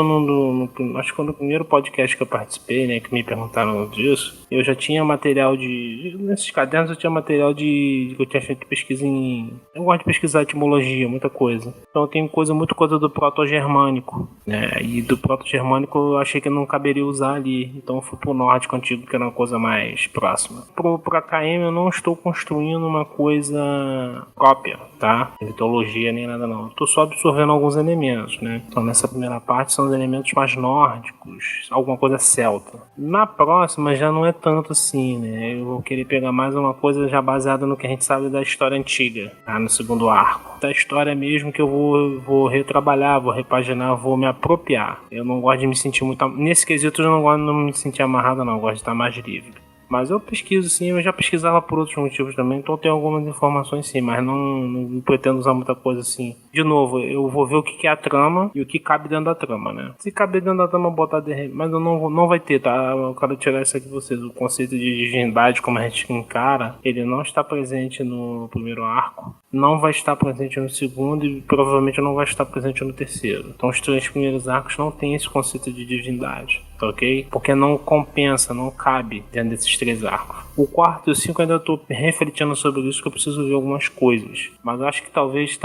Speaker 3: acho que foi no primeiro podcast que eu participei, né, que me perguntaram disso, eu já tinha material nesses cadernos eu tinha material que eu tinha feito pesquisa eu gosto de pesquisar etimologia, muita coisa. Então eu tenho muita coisa do proto-germânico, né, e do proto-germânico eu achei que não caberia usar ali, então eu fui pro nórdico antigo, que era uma coisa mais próxima. Pro KM eu não estou construindo uma coisa própria, tá? Mitologia nem nada não. Estou só absorvendo alguns elementos, né? Então nessa primeira parte são os elementos mais nórdicos, alguma coisa celta. Na próxima já não é tanto assim, né? Eu vou querer pegar mais uma coisa já baseada no que a gente sabe da história antiga, tá? No segundo arco. Da história mesmo que eu vou retrabalhar, vou repaginar, vou me apropriar. Eu não gosto de me sentir muito... Nesse quesito eu não gosto de me sentir amarrado não, eu gosto de estar mais livre. Mas eu pesquiso sim, eu já pesquisava por outros motivos também, então tem algumas informações sim, mas não pretendo usar muita coisa assim. De novo, eu vou ver o que é a trama e o que cabe dentro da trama, né? Se cabe dentro da trama, botar mas eu não vai ter, tá? Eu quero tirar isso aqui de vocês. O conceito de divindade, como a gente encara, ele não está presente no primeiro arco, não vai estar presente no segundo e provavelmente não vai estar presente no terceiro. Então os 3 primeiros arcos não tem esse conceito de divindade, ok? Porque não compensa, não cabe dentro desses 3 arcos. O 4 e o 5 ainda estou refletindo sobre isso, que eu preciso ver algumas coisas. Mas eu acho que talvez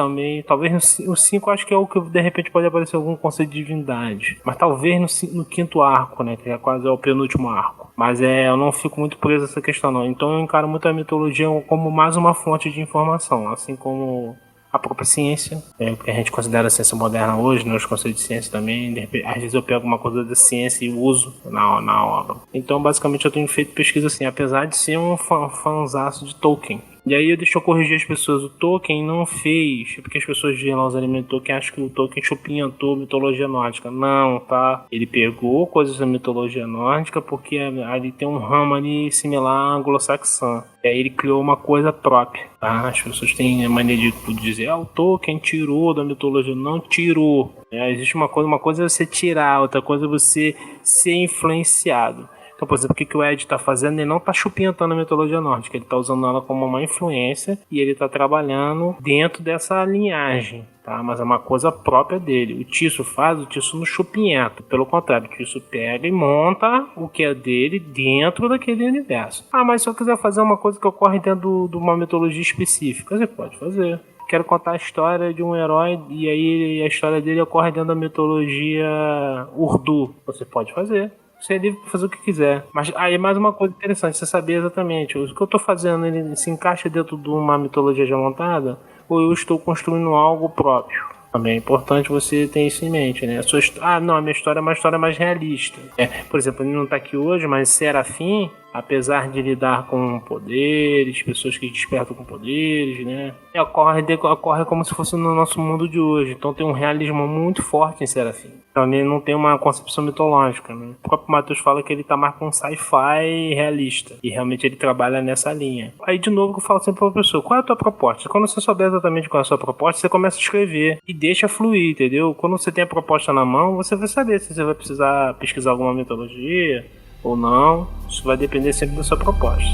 Speaker 3: o 5 acho que é o que de repente pode aparecer algum conceito de divindade. Mas talvez no 5º arco, né, que é quase o penúltimo arco. Mas eu não fico muito preso a essa questão não. Então eu encaro muito a mitologia como mais uma fonte de informação, assim como a própria ciência, o que a gente considera a ciência moderna hoje, né, os conceitos de ciência também. De repente, às vezes eu pego uma coisa da ciência e uso na obra. Então basicamente eu tenho feito pesquisa assim, apesar de ser um fanzaço de Tolkien. E aí deixa eu corrigir as pessoas, o Tolkien não fez, porque as pessoas veem lá os elementos do Tolkien, acham que o Tolkien chupinhantou mitologia nórdica. Não, tá? Ele pegou coisas da mitologia nórdica porque ali tem um ramo ali similar anglo-saxão. E aí ele criou uma coisa própria, tá? As pessoas têm a mania de dizer, o Tolkien tirou da mitologia. Não tirou. Existe uma coisa é você tirar, outra coisa é você ser influenciado. Então, por exemplo, o que o Ed está fazendo? Ele não está chupintando a mitologia nórdica, ele está usando ela como uma influência e ele está trabalhando dentro dessa linhagem, tá? Mas é uma coisa própria dele. O Tisso não chupinhenta, pelo contrário, o Tisso pega e monta o que é dele dentro daquele universo. Mas se eu quiser fazer uma coisa que ocorre dentro de uma mitologia específica, você pode fazer. Quero contar a história de um herói e aí a história dele ocorre dentro da mitologia Urdu, você pode fazer. Você é livre para fazer o que quiser. Mas aí mais uma coisa interessante, você saber exatamente o que eu estou fazendo, ele se encaixa dentro de uma mitologia já montada ou eu estou construindo algo próprio. Também é importante você ter isso em mente, né? A minha história é uma história mais realista. Por exemplo, ele não está aqui hoje, mas Serafim, apesar de lidar com poderes, pessoas que despertam com poderes, né? Ocorre como se fosse no nosso mundo de hoje. Então tem um realismo muito forte em Serafim. Então ele não tem uma concepção mitológica, né? O próprio Matheus fala que ele tá mais com um sci-fi realista. E realmente ele trabalha nessa linha. Aí de novo eu falo sempre pra pessoa, qual é a tua proposta? Quando você souber exatamente qual é a sua proposta, você começa a escrever. E deixa fluir, entendeu? Quando você tem a proposta na mão, você vai saber se você vai precisar pesquisar alguma mitologia ou não. Isso vai depender sempre da sua proposta.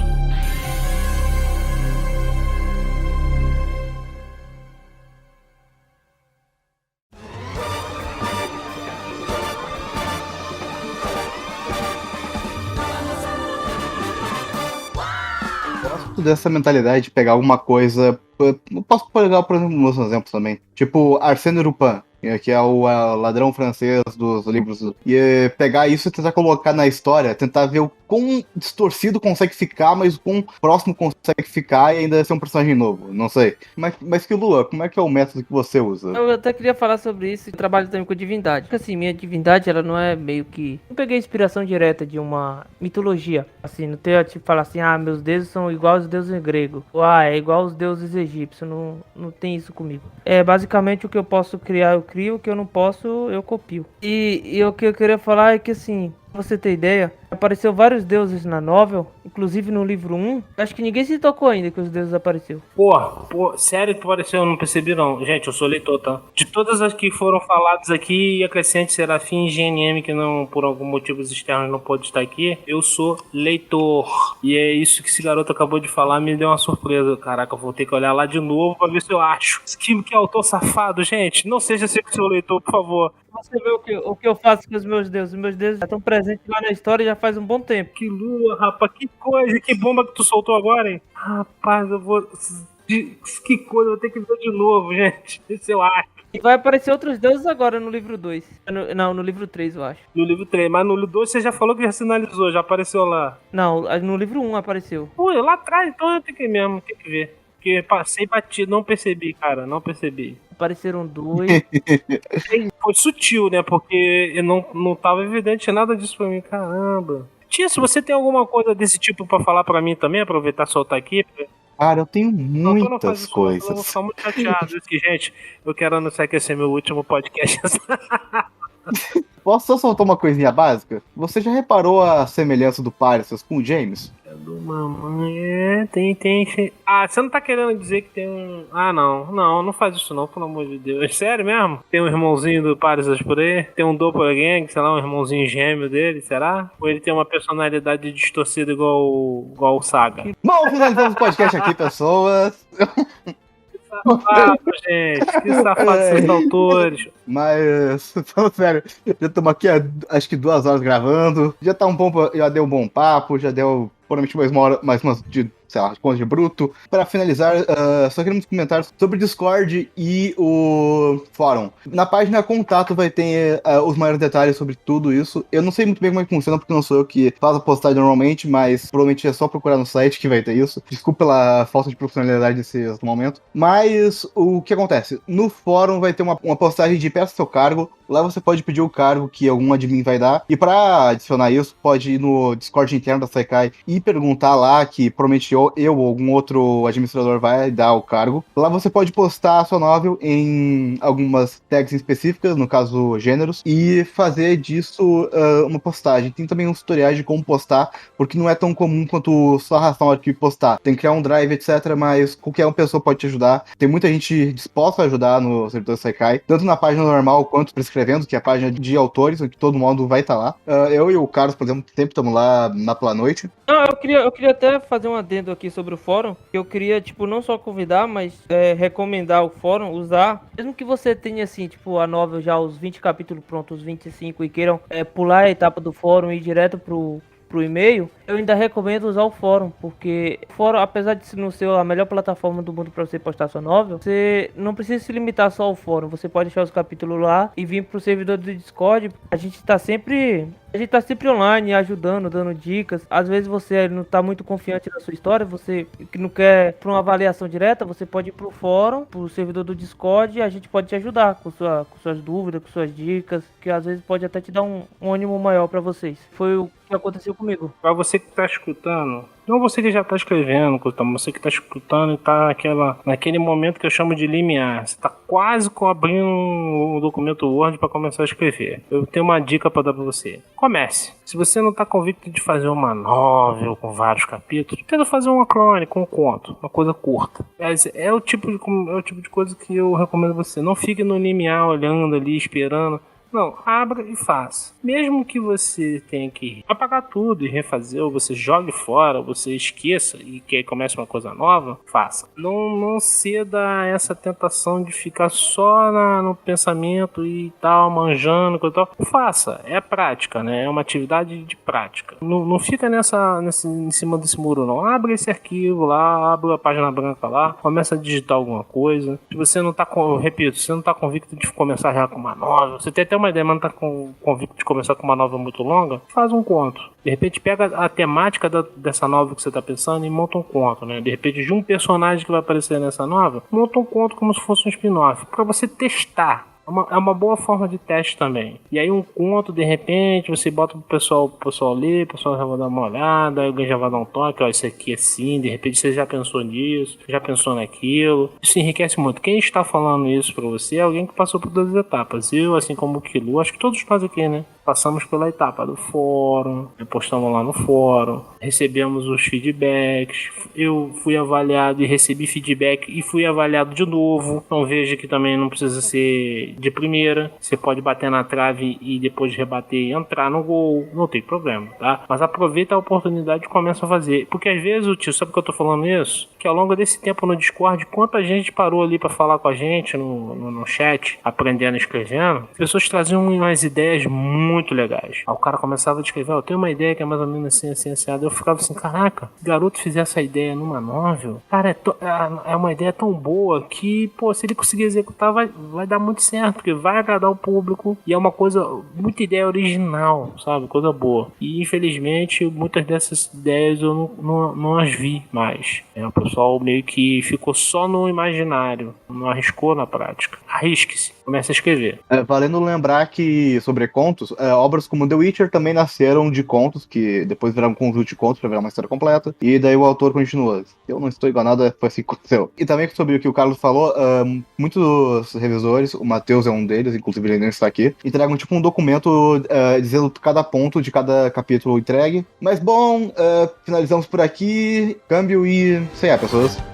Speaker 2: Dessa mentalidade de pegar alguma coisa. Eu posso pegar, por exemplo, meus exemplos também. Tipo, Arsène Lupin. que é o ladrão francês dos livros. E pegar isso e tentar colocar na história, tentar ver o quão distorcido consegue ficar, mas o quão próximo consegue ficar e ainda ser um personagem novo. Não sei. Mas que Lua, como é que é o método que você usa?
Speaker 4: Eu até queria falar sobre isso. Eu trabalho também com divindade. Porque assim, minha divindade, ela não é meio que... Não peguei inspiração direta de uma mitologia. Assim, não tem tipo falar assim, meus deuses são igual aos deuses gregos. Ou é igual aos deuses egípcios. Não tem isso comigo. Basicamente o que eu posso criar, eu crio. O que eu não posso, eu copio. E o que eu queria falar é que assim... Pra você ter ideia, apareceu vários deuses na novel, inclusive no livro 1. Acho que ninguém se tocou ainda que os deuses apareceram.
Speaker 3: Pô, sério que apareceu? Eu não percebi não. Gente, eu sou leitor, tá? De todas as que foram faladas aqui, acrescente Serafim e GNM, que não, por algum motivos externos não pôde estar aqui, eu sou leitor. E é isso que esse garoto acabou de falar, me deu uma surpresa. Caraca, eu vou ter que olhar lá de novo pra ver se eu acho. Que autor safado, gente. Não seja sempre seu leitor, por favor.
Speaker 4: Você vê o que eu faço com os meus deuses. Os meus deuses já estão presentes lá na história já faz um bom tempo.
Speaker 3: Que lua, rapaz, que coisa, que bomba que tu soltou agora, hein? Rapaz, eu vou... Que coisa, eu vou ter que ver de novo, gente. Esse eu acho.
Speaker 4: E vai aparecer outros deuses agora no livro 2. No livro 3, eu acho.
Speaker 3: No livro 3, mas no livro 2 você já falou que já sinalizou, já apareceu lá.
Speaker 4: Não, no livro 1 apareceu.
Speaker 3: Pô, lá atrás, então eu tenho que mesmo, tem que ver. Porque passei batido, não percebi, cara, não percebi.
Speaker 4: Apareceram 2.
Speaker 3: Foi sutil, né? Porque não tava evidente nada disso pra mim. Caramba. Tia, se você tem alguma coisa desse tipo pra falar pra mim também, aproveitar e soltar aqui.
Speaker 2: Cara, eu tenho
Speaker 3: Não faz
Speaker 2: muitas
Speaker 3: isso,
Speaker 2: coisas.
Speaker 3: eu vou ficar muito chateado. Isso que, gente, eu quero anunciar que esse é meu último podcast.
Speaker 2: Posso só soltar uma coisinha básica? Você já reparou a semelhança do Parsons com o James?
Speaker 3: Do mamãe, tem. Você não tá querendo dizer que tem um... não faz isso não, pelo amor de Deus. Sério mesmo? Tem um irmãozinho do Parsons por aí? Tem um doppelganger, sei lá, um irmãozinho gêmeo dele, será? Ou ele tem uma personalidade distorcida igual o Saga?
Speaker 2: Bom, finalizamos o podcast aqui, pessoas.
Speaker 3: Safado, gente. Que safado esses autores.
Speaker 2: Mas, falando sério, já estamos aqui acho que 2 horas gravando. Já tá já deu um bom papo, já deu provavelmente mais uma hora, mais umas de, sei lá, conta de bruto. Para finalizar, só queremos comentar sobre o Discord e o fórum. Na página contato vai ter os maiores detalhes sobre tudo isso. Eu não sei muito bem como é que funciona, porque não sou eu que faço a postagem normalmente, mas provavelmente é só procurar no site que vai ter isso. Desculpa pela falta de profissionalidade nesse momento. Mas o que acontece? No fórum vai ter uma postagem de peça seu cargo. Lá você pode pedir o cargo que algum admin vai dar. E para adicionar isso, pode ir no Discord interno da Saikai e perguntar lá, que provavelmente eu ou algum outro administrador vai dar o cargo. Lá você pode postar a sua novel em algumas tags específicas, no caso gêneros, e fazer disso uma postagem. Tem também uns tutoriais de como postar, porque não é tão comum quanto só arrastar um arquivo e postar. Tem que criar um drive, etc, mas qualquer uma pessoa pode te ajudar. Tem muita gente disposta a ajudar no servidor Saikai, tanto na página normal quanto prescrevendo, que é a página de autores, onde todo mundo vai estar lá. Eu e o Carlos, por exemplo, sempre estamos lá pela noite.
Speaker 4: Não, eu queria até fazer um adendo aqui sobre o fórum. Eu queria, tipo, não só convidar, mas recomendar o fórum, usar. Mesmo que você tenha, assim, tipo, a novel já os 20 capítulos prontos, os 25, e queiram pular a etapa do fórum e ir direto pro e-mail, eu ainda recomendo usar o fórum, porque o fórum, apesar de não ser a melhor plataforma do mundo para você postar sua novel, você não precisa se limitar só ao fórum, você pode deixar os capítulos lá e vir pro servidor do Discord. A gente tá sempre online, ajudando, dando dicas. Às vezes você não tá muito confiante na sua história, você que não quer pra uma avaliação direta, você pode ir pro fórum, pro servidor do Discord, e a gente pode te ajudar com suas dúvidas, com suas dicas, que às vezes pode até te dar um ânimo maior pra vocês. Foi o que aconteceu comigo.
Speaker 3: Pra você que tá escutando, não você que já tá escrevendo, você que tá escutando e tá naquele momento que eu chamo de limiar. Você tá quase abrindo um documento Word pra começar a escrever. Eu tenho uma dica pra dar pra você. Comece. Se você não tá convicto de fazer uma novel com vários capítulos, tenta fazer uma crônica, um conto, uma coisa curta. É o tipo de coisa que eu recomendo você. Não fique no limiar olhando ali, esperando. Não, abra e faça. Mesmo que você tenha que apagar tudo e refazer, ou você jogue fora, ou você esqueça e que comece uma coisa nova, faça. Não ceda a essa tentação de ficar só no pensamento e tal, manjando, coisa e tal. Faça, é prática, né? É uma atividade de prática. Não fica em cima desse muro, não. Abre esse arquivo lá, abre a página branca lá, começa a digitar alguma coisa. Se você não tá, repito, você não tá convicto de começar já com uma nova, você tem até uma ideia, mas não tá convicto de começar com uma nova muito longa, faz um conto. De repente pega a temática dessa nova que você tá pensando e monta um conto, né? De repente de um personagem que vai aparecer nessa nova, monta um conto como se fosse um spin-off, pra você testar. É uma boa forma de teste também. E aí um conto, de repente, você bota pro pessoal ler, o pessoal já vai dar uma olhada, alguém já vai dar um toque, ó, isso aqui é assim, de repente você já pensou nisso, já pensou naquilo. Isso enriquece muito. Quem está falando isso pra você é alguém que passou por 2 etapas. Eu, assim como o Kilu, acho que todos nós aqui, né? Passamos pela etapa do fórum, postamos lá no fórum, recebemos os feedbacks, eu fui avaliado e recebi feedback e fui avaliado de novo. Então veja que também não precisa ser de primeira, você pode bater na trave e depois rebater e entrar no gol, não tem problema, tá? Mas aproveita a oportunidade e começa a fazer, porque às vezes, o tio, sabe por que eu tô falando isso? Que ao longo desse tempo no Discord, quanta gente parou ali pra falar com a gente no chat, aprendendo e escrevendo, pessoas traziam umas ideias muito legais. Aí o cara começava a escrever, eu tenho uma ideia que é mais ou menos assim, assim, assim. Eu ficava assim, caraca, se o garoto fizer essa ideia numa novel, cara, é uma ideia tão boa que, pô, se ele conseguir executar, vai dar muito certo, porque vai agradar o público e é uma coisa, muita ideia original, sabe? Coisa boa. E infelizmente, muitas dessas ideias eu não as vi mais. O pessoal meio que ficou só no imaginário, não arriscou na prática. Arrisque-se, comece a escrever.
Speaker 2: Valendo lembrar que, sobre contos, obras como The Witcher também nasceram de contos, que depois viraram um conjunto de contos pra virar uma história completa, e daí o autor continua. Eu não estou enganado, foi assim que aconteceu. E também sobre o que o Carlos falou, muitos revisores, o Matheus é um deles, inclusive ele nem está aqui, entregam tipo um documento dizendo cada ponto de cada capítulo entregue. Mas bom, finalizamos por aqui. Câmbio e... sei lá, pessoas.